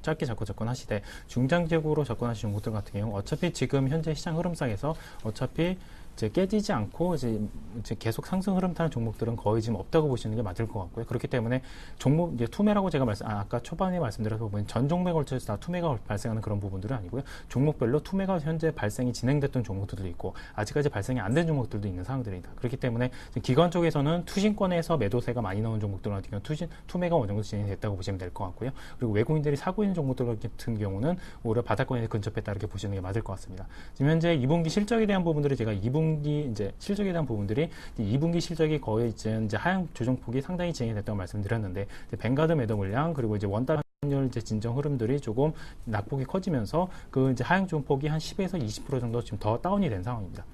짧게 잡고 접근하시되 중장기적으로 접근하시는 종목들 같은 경우 어차피 지금 현재 시장 흐름상에서 어차피 이제 깨지지 않고 이제 계속 상승 흐름 타는 종목들은 거의 지금 없다고 보시는 게 맞을 것 같고요. 그렇기 때문에 종목 이제 투매라고 제가 아까 초반에 말씀드려서 보면 전 종목에 걸쳐서 다 투매가 발생하는 그런 부분들은 아니고요. 종목별로 투매가 현재 발생이 진행됐던 종목들도 있고 아직까지 발생이 안 된 종목들도 있는 상황들입니다. 그렇기 때문에 기관 쪽에서는 투신권에서 매도세가 많이 나온 종목들 같은 경우 투매가 어느 정도 진행이 됐다고 보시면 될 것 같고요. 그리고 외국인들이 사고 있는 종목들 같은 경우는 오히려 바닥권에 근접했다 이렇게 보시는 게 맞을 것 같습니다. 지금 현재 2분기 실적에 대한 부분들이 제가 2분기 이제 실적에 대한 부분들이 2분기 실적이 거의 이제 하향 조정폭이 상당히 진행이 됐다고 말씀드렸는데 뱅가드 매도 물량 그리고 이제 원달러 환율 이제 진정 흐름들이 조금 낙폭이 커지면서 그 이제 하향 조정폭이 한 10에서 20% 정도 지금 더 다운이 된 상황입니다.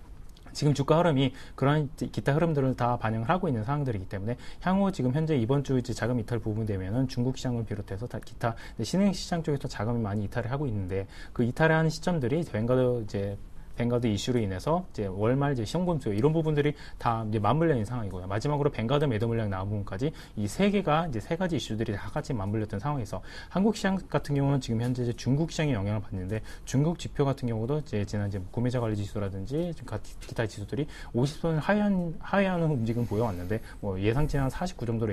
지금 주가 흐름이 그러한 기타 흐름들을 다 반영을 하고 있는 상황들이기 때문에 향후 지금 현재 이번 주 이제 자금 이탈 부분 되면은 중국 시장을 비롯해서 다 기타 신흥 시장 쪽에서 자금이 많이 이탈을 하고 있는데 그 이탈을 하는 시점들이 뱅가드 이슈로 인해서 이제 월말 이제 시험금 수요 이런 부분들이 다 이제 맞물려 있는 상황이고요. 마지막으로 뱅가드 매도 물량 나온 부분까지 이 세 가지 이슈들이 다 같이 맞물렸던 상황에서 한국 시장 같은 경우는 지금 현재 이제 중국 시장의 영향을 받는데 중국 지표 같은 경우도 이제 지난 이제 구매자 관리 지수라든지 기타 지수들이 50선을 하회하는 움직임을 보여왔는데 뭐 예상치 한 49 정도로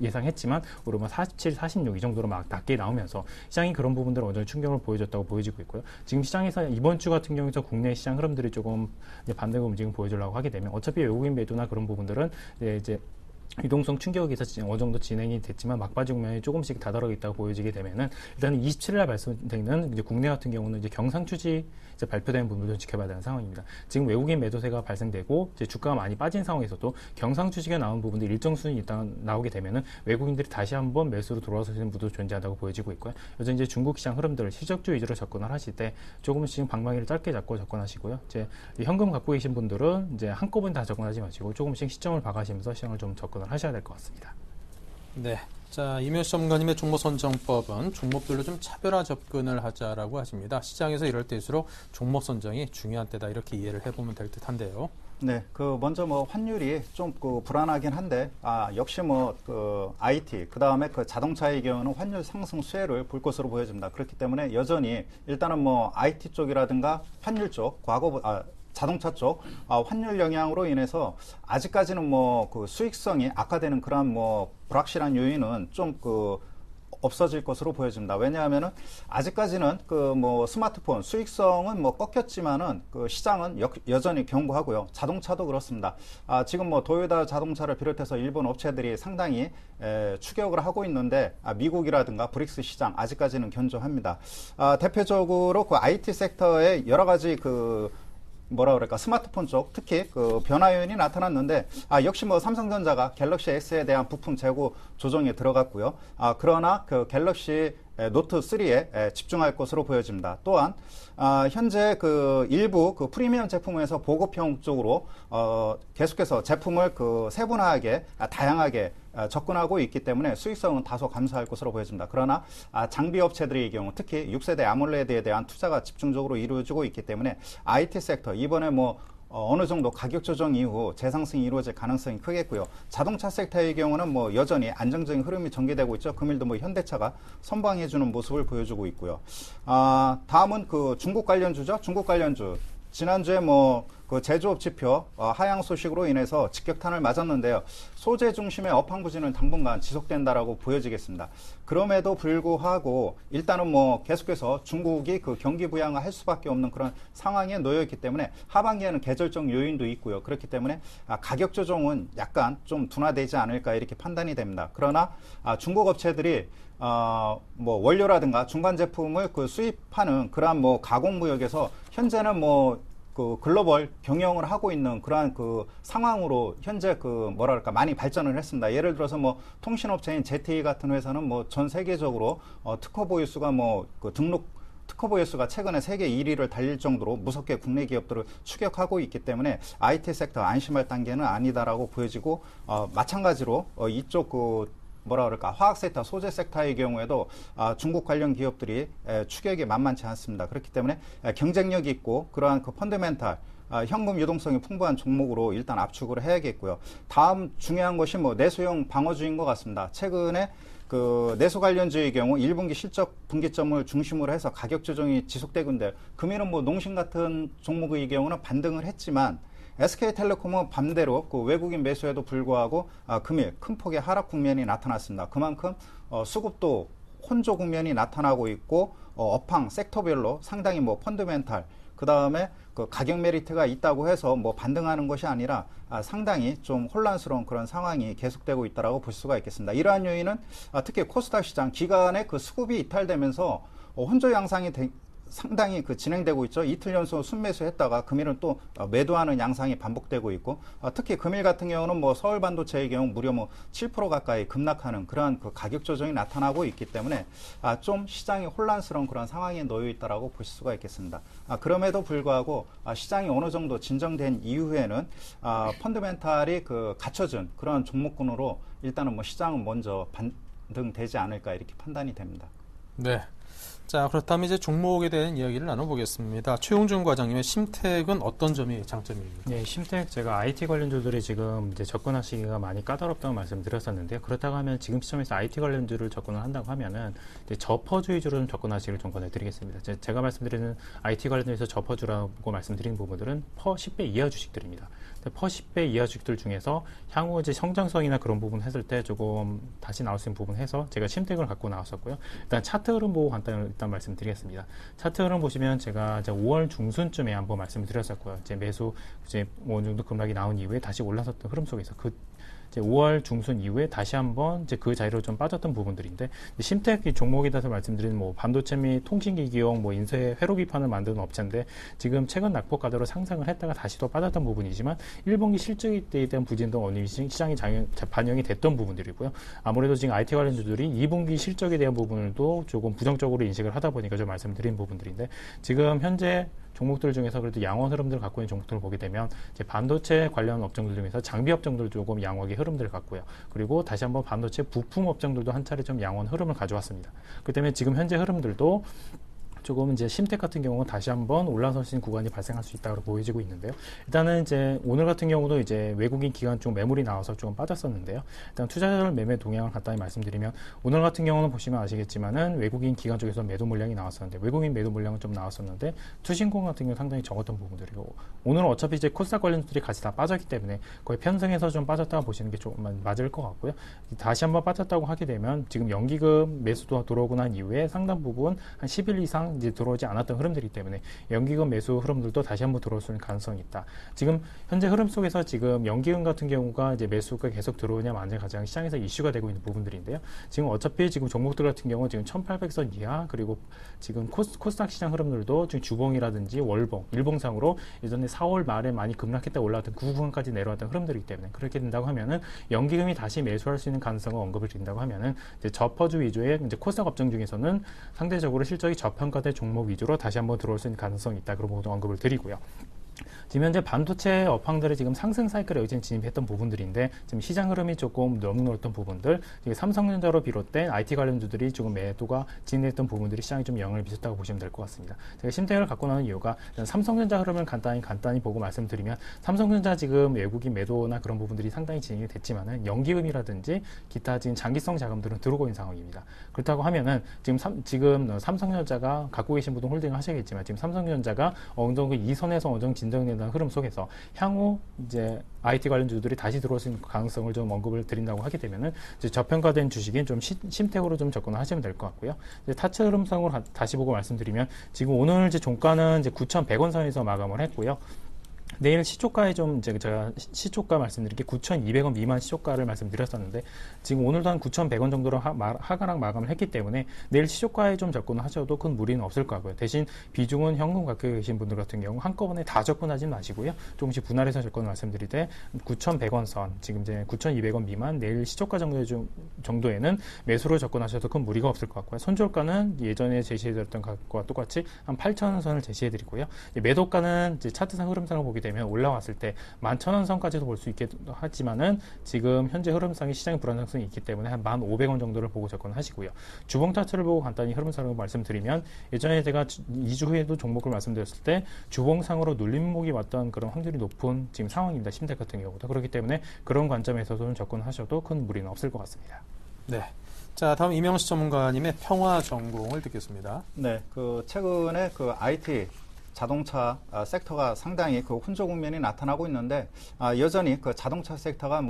예상했지만 오히려 47, 46 이 정도로 막 낮게 나오면서 시장이 그런 부분들을 어느 정도 충격을 보여줬다고 보여지고 있고요. 지금 시장에서 이번 주 같은 경우에서 국내 시장 흐름들이 조금 이제 반대의 움직임 보여주려고 하게 되면 어차피 외국인 매도나 그런 부분들은 이제 유동성 충격에서 어느 정도 진행이 됐지만 막바지 국면에 조금씩 다다르고 있다고 보여지게 되면은 일단 27일날 발생되는 이제 국내 같은 경우는 이제 경상 추지 이제 발표되는 부분도 지켜봐야 되는 상황입니다. 지금 외국인 매도세가 발생되고 이제 주가가 많이 빠진 상황에서도 경상 추지가 나온 부분들이 일정 수준이 일단 나오게 되면은 외국인들이 다시 한번 매수로 돌아서는 구도 존재한다고 보여지고 있고요. 여전히 이제 중국 시장 흐름들을 실적주 위주로 접근을 하실 때 조금씩 방망이를 짧게 잡고 접근하시고요. 이제 현금 갖고 계신 분들은 이제 한꺼번에 다 접근하지 마시고 조금씩 시점을 봐가시면서 시장을 좀 접근을 하셔야 될 것 같습니다. 네. 자, 이명수 전문가님의 종목 선정법은 종목별로 좀 차별화 접근을 하자라고 하십니다. 시장에서 이럴 때일수록 종목 선정이 중요한 때다 이렇게 이해를 해보면 될 듯한데요. 네, 먼저 환율이 좀 불안하긴 한데, 역시 IT, 그 다음에 자동차의 경우는 환율 상승 수혜를 볼 것으로 보여집니다. 그렇기 때문에 여전히 일단은 IT 쪽이라든가 환율 쪽, 자동차 쪽 환율 영향으로 인해서 아직까지는 뭐 그 수익성이 악화되는 그런 뭐 불확실한 요인은 좀 없어질 것으로 보여집니다. 왜냐하면은 아직까지는 그 뭐 스마트폰 수익성은 뭐 꺾였지만은 그 시장은 여전히 견고하고요. 자동차도 그렇습니다. 지금 뭐 도요타 자동차를 비롯해서 일본 업체들이 상당히 추격을 하고 있는데 미국이라든가 브릭스 시장 아직까지는 견조합니다. 대표적으로 그 IT 섹터의 여러 가지 뭐라 그럴까 스마트폰 쪽 특히 그 변화 요인이 나타났는데 역시 뭐 삼성전자가 갤럭시 S에 대한 부품 재고 조정에 들어갔고요. 그러나 그 갤럭시 노트 3에 집중할 것으로 보여집니다. 또한 현재 그 일부 그 프리미엄 제품에서 보급형 쪽으로 계속해서 제품을 그 세분화하게 다양하게 접근하고 있기 때문에 수익성은 다소 감소할 것으로 보여집니다. 그러나 장비 업체들의 경우 특히 6세대 아몰레드에 대한 투자가 집중적으로 이루어지고 있기 때문에 IT 섹터 이번에 뭐 어느 정도 가격 조정 이후 재상승이 이루어질 가능성이 크겠고요. 자동차 섹터의 경우는 뭐 여전히 안정적인 흐름이 전개되고 있죠. 금일도 뭐 현대차가 선방해주는 모습을 보여주고 있고요. 다음은 그 중국 관련주죠. 중국 관련주. 지난주에 뭐 그 제조업 지표 하향 소식으로 인해서 직격탄을 맞았는데요. 소재 중심의 업황 부진은 당분간 지속된다라고 보여지겠습니다. 그럼에도 불구하고 일단은 뭐 계속해서 중국이 그 경기 부양을 할 수밖에 없는 그런 상황에 놓여 있기 때문에 하반기에는 계절적 요인도 있고요. 그렇기 때문에 가격 조정은 약간 좀 둔화되지 않을까 이렇게 판단이 됩니다. 그러나 중국 업체들이 뭐 원료라든가 중간 제품을 그 수입하는 그러한 뭐 가공 무역에서 현재는 뭐 그 글로벌 경영을 하고 있는 그러한 그 상황으로 현재 그 뭐랄까 많이 발전을 했습니다. 예를 들어서 뭐 통신업체인 ZTE 같은 회사는 뭐 전 세계적으로 특허 보유수가 뭐 그 등록 특허 보유수가 최근에 세계 1위를 달릴 정도로 무섭게 국내 기업들을 추격하고 있기 때문에 IT 섹터 안심할 단계는 아니다라고 보여지고 마찬가지로 이쪽 그 뭐라 그럴까 화학 섹터, 소재 섹터의 경우에도 중국 관련 기업들이 추격이 만만치 않습니다. 그렇기 때문에 경쟁력 있고 그러한 그 펀더멘탈 현금 유동성이 풍부한 종목으로 일단 압축을 해야겠고요. 다음 중요한 것이 뭐 내수용 방어주인 것 같습니다. 최근에 그 내수 관련주의 경우 1분기 실적 분기점을 중심으로 해서 가격 조정이 지속되고 있는데 금일은 뭐 농심 같은 종목의 경우는 반등을 했지만 SK텔레콤은 반대로 그 외국인 매수에도 불구하고 금일 큰 폭의 하락 국면이 나타났습니다. 그만큼 수급도 혼조 국면이 나타나고 있고 업황 섹터별로 상당히 뭐 펀더멘탈 그 다음에 그 가격 메리트가 있다고 해서 뭐 반등하는 것이 아니라 상당히 좀 혼란스러운 그런 상황이 계속되고 있다라고 볼 수가 있겠습니다. 이러한 요인은 특히 코스닥 시장 기간에 그 수급이 이탈되면서 혼조 양상이 상당히 그 진행되고 있죠. 이틀 연속 순매수했다가 금일은 또 매도하는 양상이 반복되고 있고 특히 금일 같은 경우는 뭐 서울 반도체의 경우 무려 뭐 7% 가까이 급락하는 그러한 그 가격 조정이 나타나고 있기 때문에 좀 시장이 혼란스러운 그런 상황에 놓여 있다라고 볼 수가 있겠습니다. 그럼에도 불구하고 시장이 어느 정도 진정된 이후에는 펀더멘탈이 그 갖춰진 그런 종목군으로 일단은 뭐 시장은 먼저 반등되지 않을까 이렇게 판단이 됩니다. 네. 자, 그렇다면 이제 종목에 대한 이야기를 나눠보겠습니다. 최용준 과장님의 심택은 어떤 점이 장점입니까? 네, 심택 제가 IT 관련주들이 지금 이제 접근하시기가 많이 까다롭다고 말씀드렸었는데요. 그렇다고 하면 지금 시점에서 IT 관련주를 접근을 한다고 하면은 저퍼주 위주로 좀 접근하시기를 좀 권해드리겠습니다. 제가 말씀드리는 IT 관련주에서 저퍼주라고 말씀드린 부분들은 퍼 10배 이하 주식들입니다. 퍼 10배 이하 주식들 중에서 향후 이제 성장성이나 그런 부분 했을 때 조금 다시 나올 수 있는 부분 해서 제가 심택을 갖고 나왔었고요. 일단 차트 흐름 보고 간단히 일단 말씀드리겠습니다. 차트 흐름 보시면 제가 이제 5월 중순쯤에 한번 말씀을 드렸었고요. 이제 매수 이제 어느 정도 급락이 나온 이후에 다시 올라섰던 흐름 속에서 이제 5월 중순 이후에 다시 한번 이제 그 자리로 좀 빠졌던 부분들인데 심택 종목에 대해서 말씀드린 뭐 반도체 및 통신기기용 뭐 인쇄 회로 기판을 만드는 업체인데 지금 최근 낙폭가대로 상승을 했다가 다시 또 빠졌던 부분이지만 1분기 실적에 대한 부진도 어느 시장이 반영이 됐던 부분들이고요. 아무래도 지금 IT 관련주들이 2분기 실적에 대한 부분도 조금 부정적으로 인식을 하다 보니까 좀 말씀드린 부분들인데 지금 현재 종목들 중에서 그래도 양원 흐름들을 갖고 있는 종목들을 보게 되면 이제 반도체 관련 업종들 중에서 장비 업종들 조금 양호하게 흐름들을 갖고요. 그리고 다시 한번 반도체 부품 업종들도 한 차례 좀 양원 흐름을 가져왔습니다. 그 때문에 지금 현재 흐름들도 조금 이제 심택 같은 경우는 다시 한번 올라설 수 있는 구간이 발생할 수 있다고 보여지고 있는데요. 일단은 이제 오늘 같은 경우도 이제 외국인 기관 쪽 매물이 나와서 조금 빠졌었는데요. 일단 투자자들 매매 동향을 간단히 말씀드리면 오늘 같은 경우는 보시면 아시겠지만은 외국인 기관 쪽에서 매도 물량이 나왔었는데 외국인 매도 물량은 좀 나왔었는데 투신공 같은 경우 상당히 적었던 부분들이고 오늘은 어차피 이제 코스닥 관련주들이 같이 다 빠졌기 때문에 거의 편승해서 좀 빠졌다고 보시는 게 조금 맞을 것 같고요. 다시 한번 빠졌다고 하게 되면 지금 연기금 매수도 들어오고 난 이후에 상당 부분 한 10일 이상 이제 들어오지 않았던 흐름들이기 때문에 연기금 매수 흐름들도 다시 한번 들어올 수 있는 가능성이 있다. 지금 현재 흐름 속에서 지금 연기금 같은 경우가 이제 매수가 계속 들어오냐 마냐 가장 시장에서 이슈가 되고 있는 부분들인데요. 지금 어차피 지금 종목들 같은 경우 지금 1800선 이하 그리고 지금 코스닥 시장 흐름들도 지금 주봉이라든지 월봉, 일봉상으로 예전에 4월 말에 많이 급락했다 올라왔던 9구간까지 내려왔던 흐름들이기 때문에 그렇게 된다고 하면은 연기금이 다시 매수할 수 있는 가능성을 언급을 드린다고 하면은 이제 저퍼주 위주의 이제 코스닥 업종 중에서는 상대적으로 실적이 저평가된 종목 위주로 다시 한번 들어올 수 있는 가능성이 있다. 그런 부분도 언급을 드리고요. 지금 현재 반도체 업황들이 지금 상승 사이클에 여전히 진입했던 부분들인데 지금 시장 흐름이 조금 넘어놓았던 부분들, 삼성전자로 비롯된 IT 관련주들이 조금 매도가 진입했던 부분들이 시장에 좀 영향을 미쳤다고 보시면 될 것 같습니다. 제가 심택을 갖고 나는 이유가 삼성전자 흐름을 간단히 보고 말씀드리면 삼성전자 지금 외국인 매도나 그런 부분들이 상당히 진입이 됐지만은 연기금이라든지 기타 지금 장기성 자금들은 들어오고 있는 상황입니다. 그렇다고 하면은 지금 삼성전자가 갖고 계신 분은 홀딩을 하셔야겠지만 지금 삼성전자가 어느 정도 이 선에서 어느 정도 진정된다는 흐름 속에서 향후 이제 IT 관련주들이 다시 들어올 수 있는 가능성을 좀 언급을 드린다고 하게 되면은 이제 저평가된 주식인 좀 심택으로 좀 접근을 하시면 될 것 같고요. 이제 타츠 흐름상으로 다시 보고 말씀드리면 지금 오늘 이제 종가는 이제 9,100원 선에서 마감을 했고요. 내일 시초가에 좀 제가 시초가 말씀드릴게 9,200원 미만 시초가를 말씀드렸었는데 지금 오늘도 한 9,100원 정도로 하강락 마감을 했기 때문에 내일 시초가에 좀 접근을 하셔도 큰 무리는 없을 것 같고요. 대신 비중은 현금 갖고 계신 분들 같은 경우 한꺼번에 다 접근하지 마시고요. 조금씩 분할해서 접근을 말씀드릴 때 9,100원 선, 지금 이제 9,200원 미만 내일 시초가 정도에는 매수로 접근하셔도 큰 무리가 없을 것 같고요. 손절가는 예전에 제시해드렸던 것과 똑같이 한 8,000원 선을 제시해드리고요. 매도가는 이제 차트상 흐름상을 보게 되면 올라왔을 때 11,000원 선까지도 볼 수 있게 하지만은 지금 현재 흐름상의 시장의 불안정성이 있기 때문에 한 1,500원 정도를 보고 접근하시고요. 주봉 차트를 보고 간단히 흐름상을 말씀드리면 예전에 제가 2주 후에도 종목을 말씀드렸을 때 주봉상으로 눌림목이 왔던 그런 확률이 높은 지금 상황입니다. 심택 같은 경우도 그렇기 때문에 그런 관점에서도 접근하셔도 큰 무리는 없을 것 같습니다. 네. 자, 다음 이명수 전문가님의 평화 전공을 듣겠습니다. 네, 최근에 IT 자동차 섹터가 상당히 혼조 국면이 나타나고 있는데 여전히 자동차 섹터가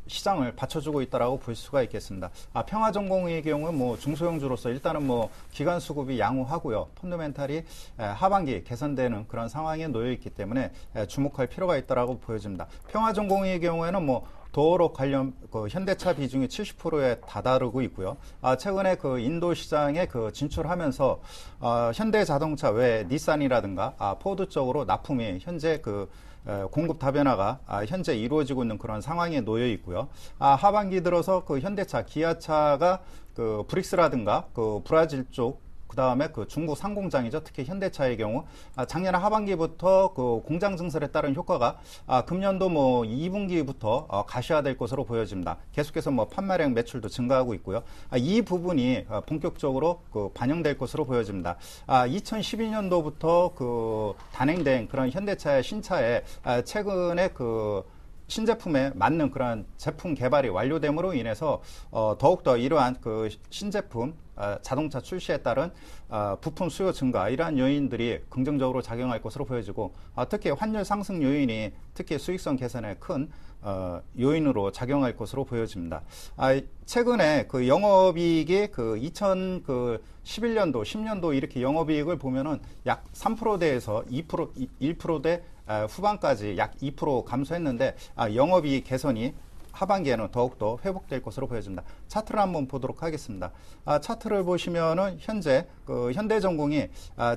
시장을 받쳐주고 있다라고 볼 수가 있겠습니다. 평화전공의 경우는 중소형주로서 일단은 기관 수급이 양호하고요. 펀더멘탈이 하반기 개선되는 그런 상황에 놓여 있기 때문에 주목할 필요가 있다라고 보여집니다. 평화전공의 경우에는 도어로 관련 현대차 비중이 70%에 다다르고 있고요. 최근에 인도 시장에 진출하면서 현대자동차 외 닛산이라든가 포드 쪽으로 납품이 현재 공급 다변화가 현재 이루어지고 있는 그런 상황에 놓여 있고요. 하반기 들어서 현대차, 기아차가 브릭스라든가 브라질 쪽 그 다음에 중국 상공장이죠. 특히 현대차의 경우 작년 하반기부터 공장 증설에 따른 효과가 금년도 2분기부터 가시화될 것으로 보여집니다. 계속해서 판매량 매출도 증가하고 있고요. 이 부분이 본격적으로 반영될 것으로 보여집니다. 2012년도부터 단행된 그런 현대차의 신차에 최근에 신제품에 맞는 그런 제품 개발이 완료됨으로 인해서 더욱더 이러한 신제품 자동차 출시에 따른 부품 수요 증가 이러한 요인들이 긍정적으로 작용할 것으로 보여지고 특히 환율 상승 요인이 특히 수익성 개선에 큰 요인으로 작용할 것으로 보여집니다. 최근에 영업이익이 2011년도, 10년도 이렇게 영업이익을 보면은 약 3%대에서 1%대 후반까지 약 2% 감소했는데 영업이익 개선이 하반기에는 더욱더 회복될 것으로 보여집니다. 차트를 한번 보도록 하겠습니다. 차트를 보시면은 현재 현대전공이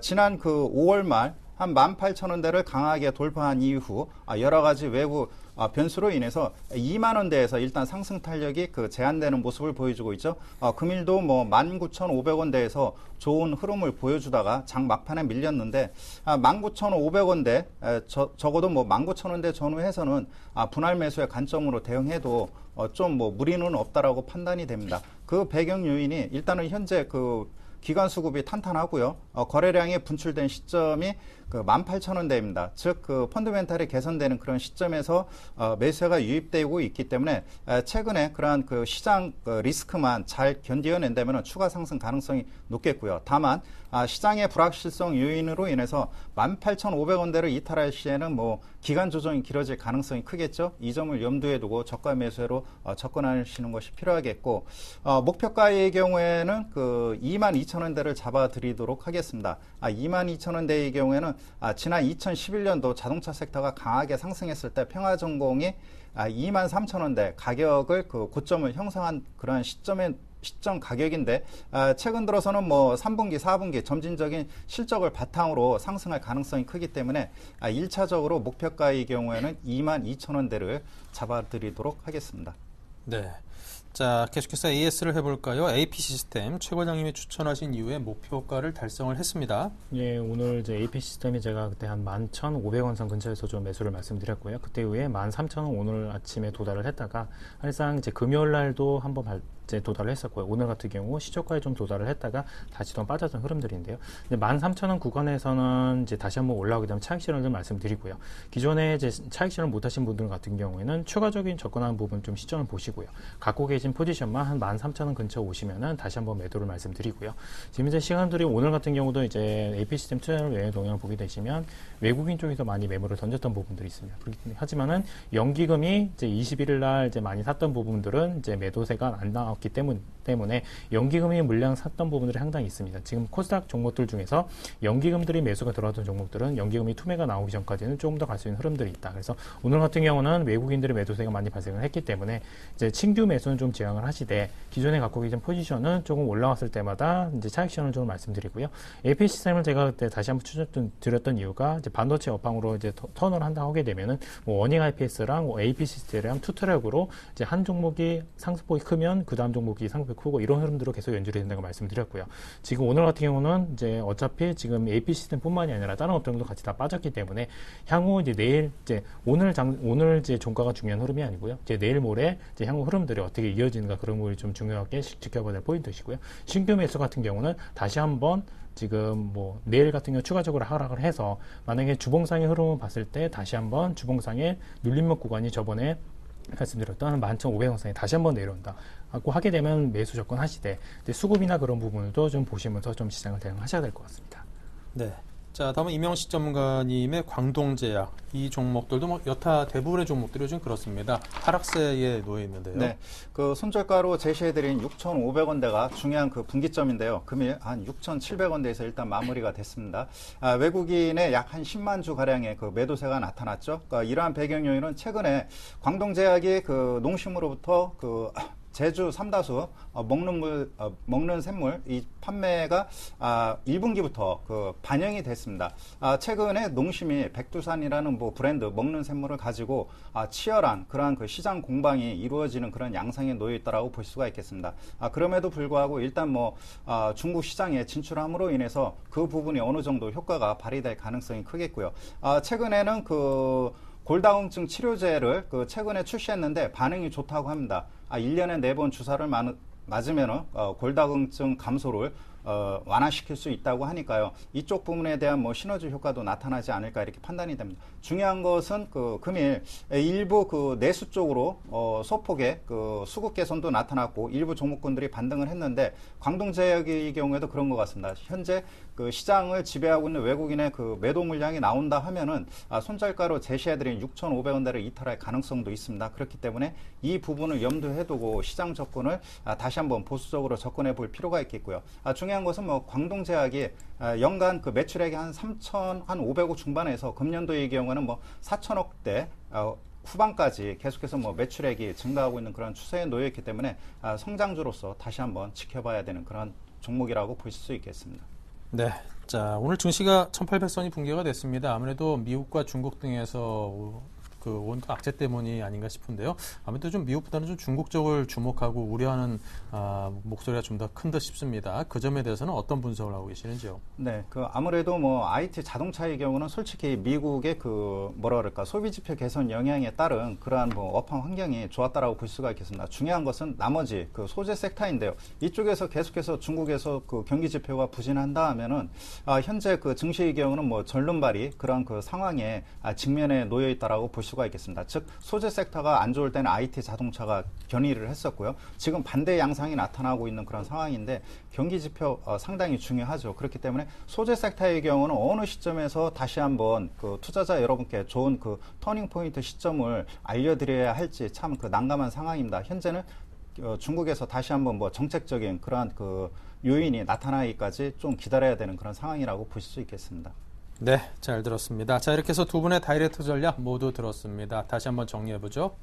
지난 5월 말 한 18,000원대를 강하게 돌파한 이후 여러 가지 외부 변수로 인해서 2만 원대에서 일단 상승 탄력이 제한되는 모습을 보여주고 있죠. 금일도 19,500원대에서 좋은 흐름을 보여주다가 장 막판에 밀렸는데 19,500원대 적어도 19,000원대 전후에서는 분할 매수의 관점으로 대응해도 좀 무리는 없다라고 판단이 됩니다. 그 배경 요인이 일단은 현재 기관 수급이 탄탄하고요. 거래량이 분출된 시점이 그 18,000원대입니다. 즉, 그 펀드멘탈이 개선되는 그런 시점에서 매수가 유입되고 있기 때문에 최근에 그러한 그 시장 리스크만 잘 견디어낸다면 추가 상승 가능성이 높겠고요. 다만 시장의 불확실성 요인으로 인해서 18,500원대를 이탈할 시에는 뭐 기간 조정이 길어질 가능성이 크겠죠. 이 점을 염두에 두고 저가 매수로 접근하시는 것이 필요하겠고, 목표가의 경우에는 그 22,000원대를 잡아드리도록 하겠습니다. 22,000원대의 경우에는 지난 2011년도 자동차 섹터가 강하게 상승했을 때 평화전공이 23,000원대 가격을 그 고점을 형성한 그런 시점 가격인데, 최근 들어서는 뭐 3분기, 4분기 점진적인 실적을 바탕으로 상승할 가능성이 크기 때문에 1차적으로 목표가의 경우에는 22,000원대를 잡아드리도록 하겠습니다. 네. 자, 계속해서 AS를 해볼까요? AP 시스템 최 과장님이 추천하신 이후에 목표가를 달성을 했습니다. 예, 오늘 이제 AP 시스템이 제가 그때 한 11,500원 선 근처에서 좀 매수를 말씀드렸고요. 그때 이후에 13,000원 오늘 아침에 도달을 했다가 사실상 이제 금요일 날도 한번 이제 도달을 했었고요. 오늘 같은 경우 시초가에 좀 도달을 했다가 다시 좀 빠졌던 흐름들인데요. 13,000원 구간에서는 이제 다시 한번 올라오게 되면 차익 실현을 좀 말씀드리고요. 기존에 이제 차익 실현 못하신 분들 같은 경우에는 추가적인 접근하는 부분 좀 시점을 보시고요. 갖고 계신 포지션만 한 13,000원 근처 오시면은 다시 한번 매도를 말씀드리고요. 지금 이제 시간들이 오늘 같은 경우도 이제 AP 시스템 투자를 외의 동향을 보게 되시면 외국인 쪽에서 많이 매물을 던졌던 부분들이 있습니다. 하지만은 연기금이 이제 21일 날 이제 많이 샀던 부분들은 이제 매도세가 안 나왔기 때문에 연기금이 물량 샀던 부분들이 상당히 있습니다. 지금 코스닥 종목들 중에서 연기금들이 매수가 들어왔던 종목들은 연기금이 투매가 나오기 전까지는 조금 더 갈 수 있는 흐름들이 있다. 그래서 오늘 같은 경우는 외국인들의 매도세가 많이 발생을 했기 때문에 이제 신규 매수는 좀 제한을 하시되 기존에 갖고 계신 포지션은 조금 올라왔을 때마다 이제 차익 실현을 좀 말씀드리고요. AP 시스템을 제가 그때 다시 한번 추천드렸던 이유가 이제 반도체 업황으로 이제 턴을 한다 하게 되면은 뭐 워닝 IPS랑 뭐 AP 시스템이랑 투트랙으로 이제 한 종목이 상승폭이 크면 그 다음 종목이 상승폭이 크고 이런 흐름들로 계속 연출이 된다고 말씀드렸고요. 지금 오늘 같은 경우는 이제 어차피 지금 AP 시스템뿐만이 아니라 다른 업종도 같이 다 빠졌기 때문에 향후 이제 내일 이제 오늘 이제 종가가 중요한 흐름이 아니고요. 이제 내일 모레 이제 향후 흐름들이 어떻게 이어지는가 그런 걸 좀 중요하게 지켜봐야 될 포인트이시고요. 신규 매수 같은 경우는 다시 한번 지금 뭐 내일 같은 경우 추가적으로 하락을 해서 만약에 주봉상의 흐름을 봤을 때 다시 한번 주봉상의 눌림목 구간이 저번에 말씀드렸던 11,500원 선에 다시 한번 내려온다 하고 하게 되면 매수 접근하시되 수급이나 그런 부분도 좀 보시면서 좀 시장을 대응하셔야 될 것 같습니다. 네. 자, 다음은 이명식 전문가님의 광동제약 이 종목들도 뭐 여타 대부분의 종목들이 좀 그렇습니다. 하락세에 놓여 있는데요. 네, 그 손절가로 제시해드린 6,500원대가 중요한 그 분기점인데요. 금일 한 6,700원대에서 일단 마무리가 됐습니다. 외국인의 약 한 10만 주 가량의 그 매도세가 나타났죠. 그러니까 이러한 배경 요인은 최근에 광동제약이 그 농심으로부터 그 제주 삼다수 먹는 샘물 이 판매가 1분기부터 그 반영이 됐습니다. 최근에 농심이 백두산이라는 뭐 브랜드 먹는 샘물을 가지고 치열한 그러한 그 시장 공방이 이루어지는 그런 양상에 놓여 있다라고 볼 수가 있겠습니다. 그럼에도 불구하고 일단 뭐 중국 시장에 진출함으로 인해서 그 부분이 어느 정도 효과가 발휘될 가능성이 크겠고요. 최근에는 그 골다공증 치료제를 그 최근에 출시했는데 반응이 좋다고 합니다. 1년에 4번 주사를 맞으면 골다공증 감소를 완화시킬 수 있다고 하니까요. 이쪽 부분에 대한 뭐 시너지 효과도 나타나지 않을까 이렇게 판단이 됩니다. 중요한 것은 그 금일 일부 그 내수 쪽으로 소폭의 그 수급 개선도 나타났고 일부 종목군들이 반등을 했는데 광동제약의 경우에도 그런 것 같습니다. 현재 그 시장을 지배하고 있는 외국인의 그 매도 물량이 나온다 하면은 손절가로 제시해드린 6,500원대를 이탈할 가능성도 있습니다. 그렇기 때문에 이 부분을 염두에 두고 시장 접근을 다시 한번 보수적으로 접근해 볼 필요가 있겠고요. 중요한 것은 뭐 광동제약이 연간 그 매출액이 한 3,500억 중반에서 금년도의 경우는 뭐 4천억대 후반까지 계속해서 뭐 매출액이 증가하고 있는 그런 추세에 놓여 있기 때문에 성장주로서 다시 한번 지켜봐야 되는 그런 종목이라고 볼 수 있겠습니다. 네. 자, 오늘 증시가 1800선이 붕괴가 됐습니다. 아무래도 미국과 중국 등에서 그 그 원가 악재 때문이 아닌가 싶은데요. 아무래도 좀 미국보다는 좀 중국 쪽을 주목하고 우려하는 목소리가 좀 더 큰 듯 싶습니다. 그 점에 대해서는 어떤 분석을 하고 계시는지요? 네, 그 아무래도 뭐 IT 자동차의 경우는 솔직히 미국의 그 뭐라 그럴까 소비 지표 개선 영향에 따른 그러한 뭐 업황 환경이 좋았다라고 볼 수가 있겠습니다. 중요한 것은 나머지 그 소재 섹터인데요. 이쪽에서 계속해서 중국에서 그 경기 지표가 부진한다 하면은 현재 그 증시의 경우는 뭐 절름발이 그런 그 상황에 직면에 놓여 있다라고 볼 수가 있겠습니다. 즉 소재 섹터가 안 좋을 때는 IT 자동차가 견인을 했었고요. 지금 반대 양상이 나타나고 있는 그런 상황인데 경기 지표 상당히 중요하죠. 그렇기 때문에 소재 섹터의 경우는 어느 시점에서 다시 한번 그 투자자 여러분께 좋은 그 터닝 포인트 시점을 알려드려야 할지 참 그 난감한 상황입니다. 현재는 중국에서 다시 한번 뭐 정책적인 그러한 그 요인이 나타나기까지 좀 기다려야 되는 그런 상황이라고 보실 수 있겠습니다. 네, 잘 들었습니다. 자, 이렇게 해서 두 분의 다이렉트 전략 모두 들었습니다. 다시 한번 정리해보죠.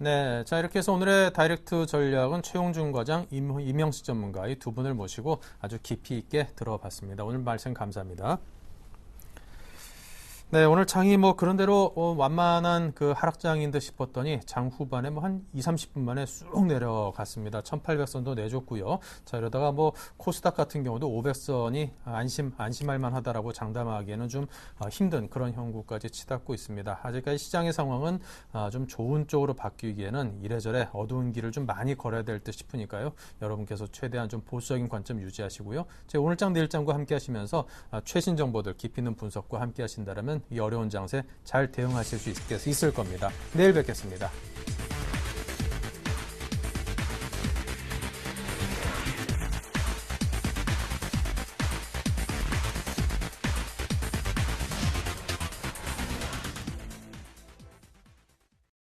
네, 자 이렇게 해서 오늘의 다이렉트 전략은 최용준 과장, 임영식 전문가 이 두 분을 모시고 아주 깊이 있게 들어봤습니다. 오늘 말씀 감사합니다. 네, 오늘 장이 뭐 그런 대로 완만한 그 하락장인 듯 싶었더니 장 후반에 뭐 한 20-30분 만에 쑥 내려갔습니다. 1800선도 내줬고요. 자, 이러다가 뭐 코스닥 같은 경우도 500선이 안심할 만하다라고 장담하기에는 좀 힘든 그런 형국까지 치닫고 있습니다. 아직까지 시장의 상황은 좀 좋은 쪽으로 바뀌기에는 이래저래 어두운 길을 좀 많이 걸어야 될 듯 싶으니까요. 여러분께서 최대한 좀 보수적인 관점 유지하시고요. 제 오늘 장 내일 장과 함께 하시면서 최신 정보들 깊이 있는 분석과 함께 하신다면 이 어려운 장세 잘 대응하실 수 있을 겁니다. 내일 뵙겠습니다.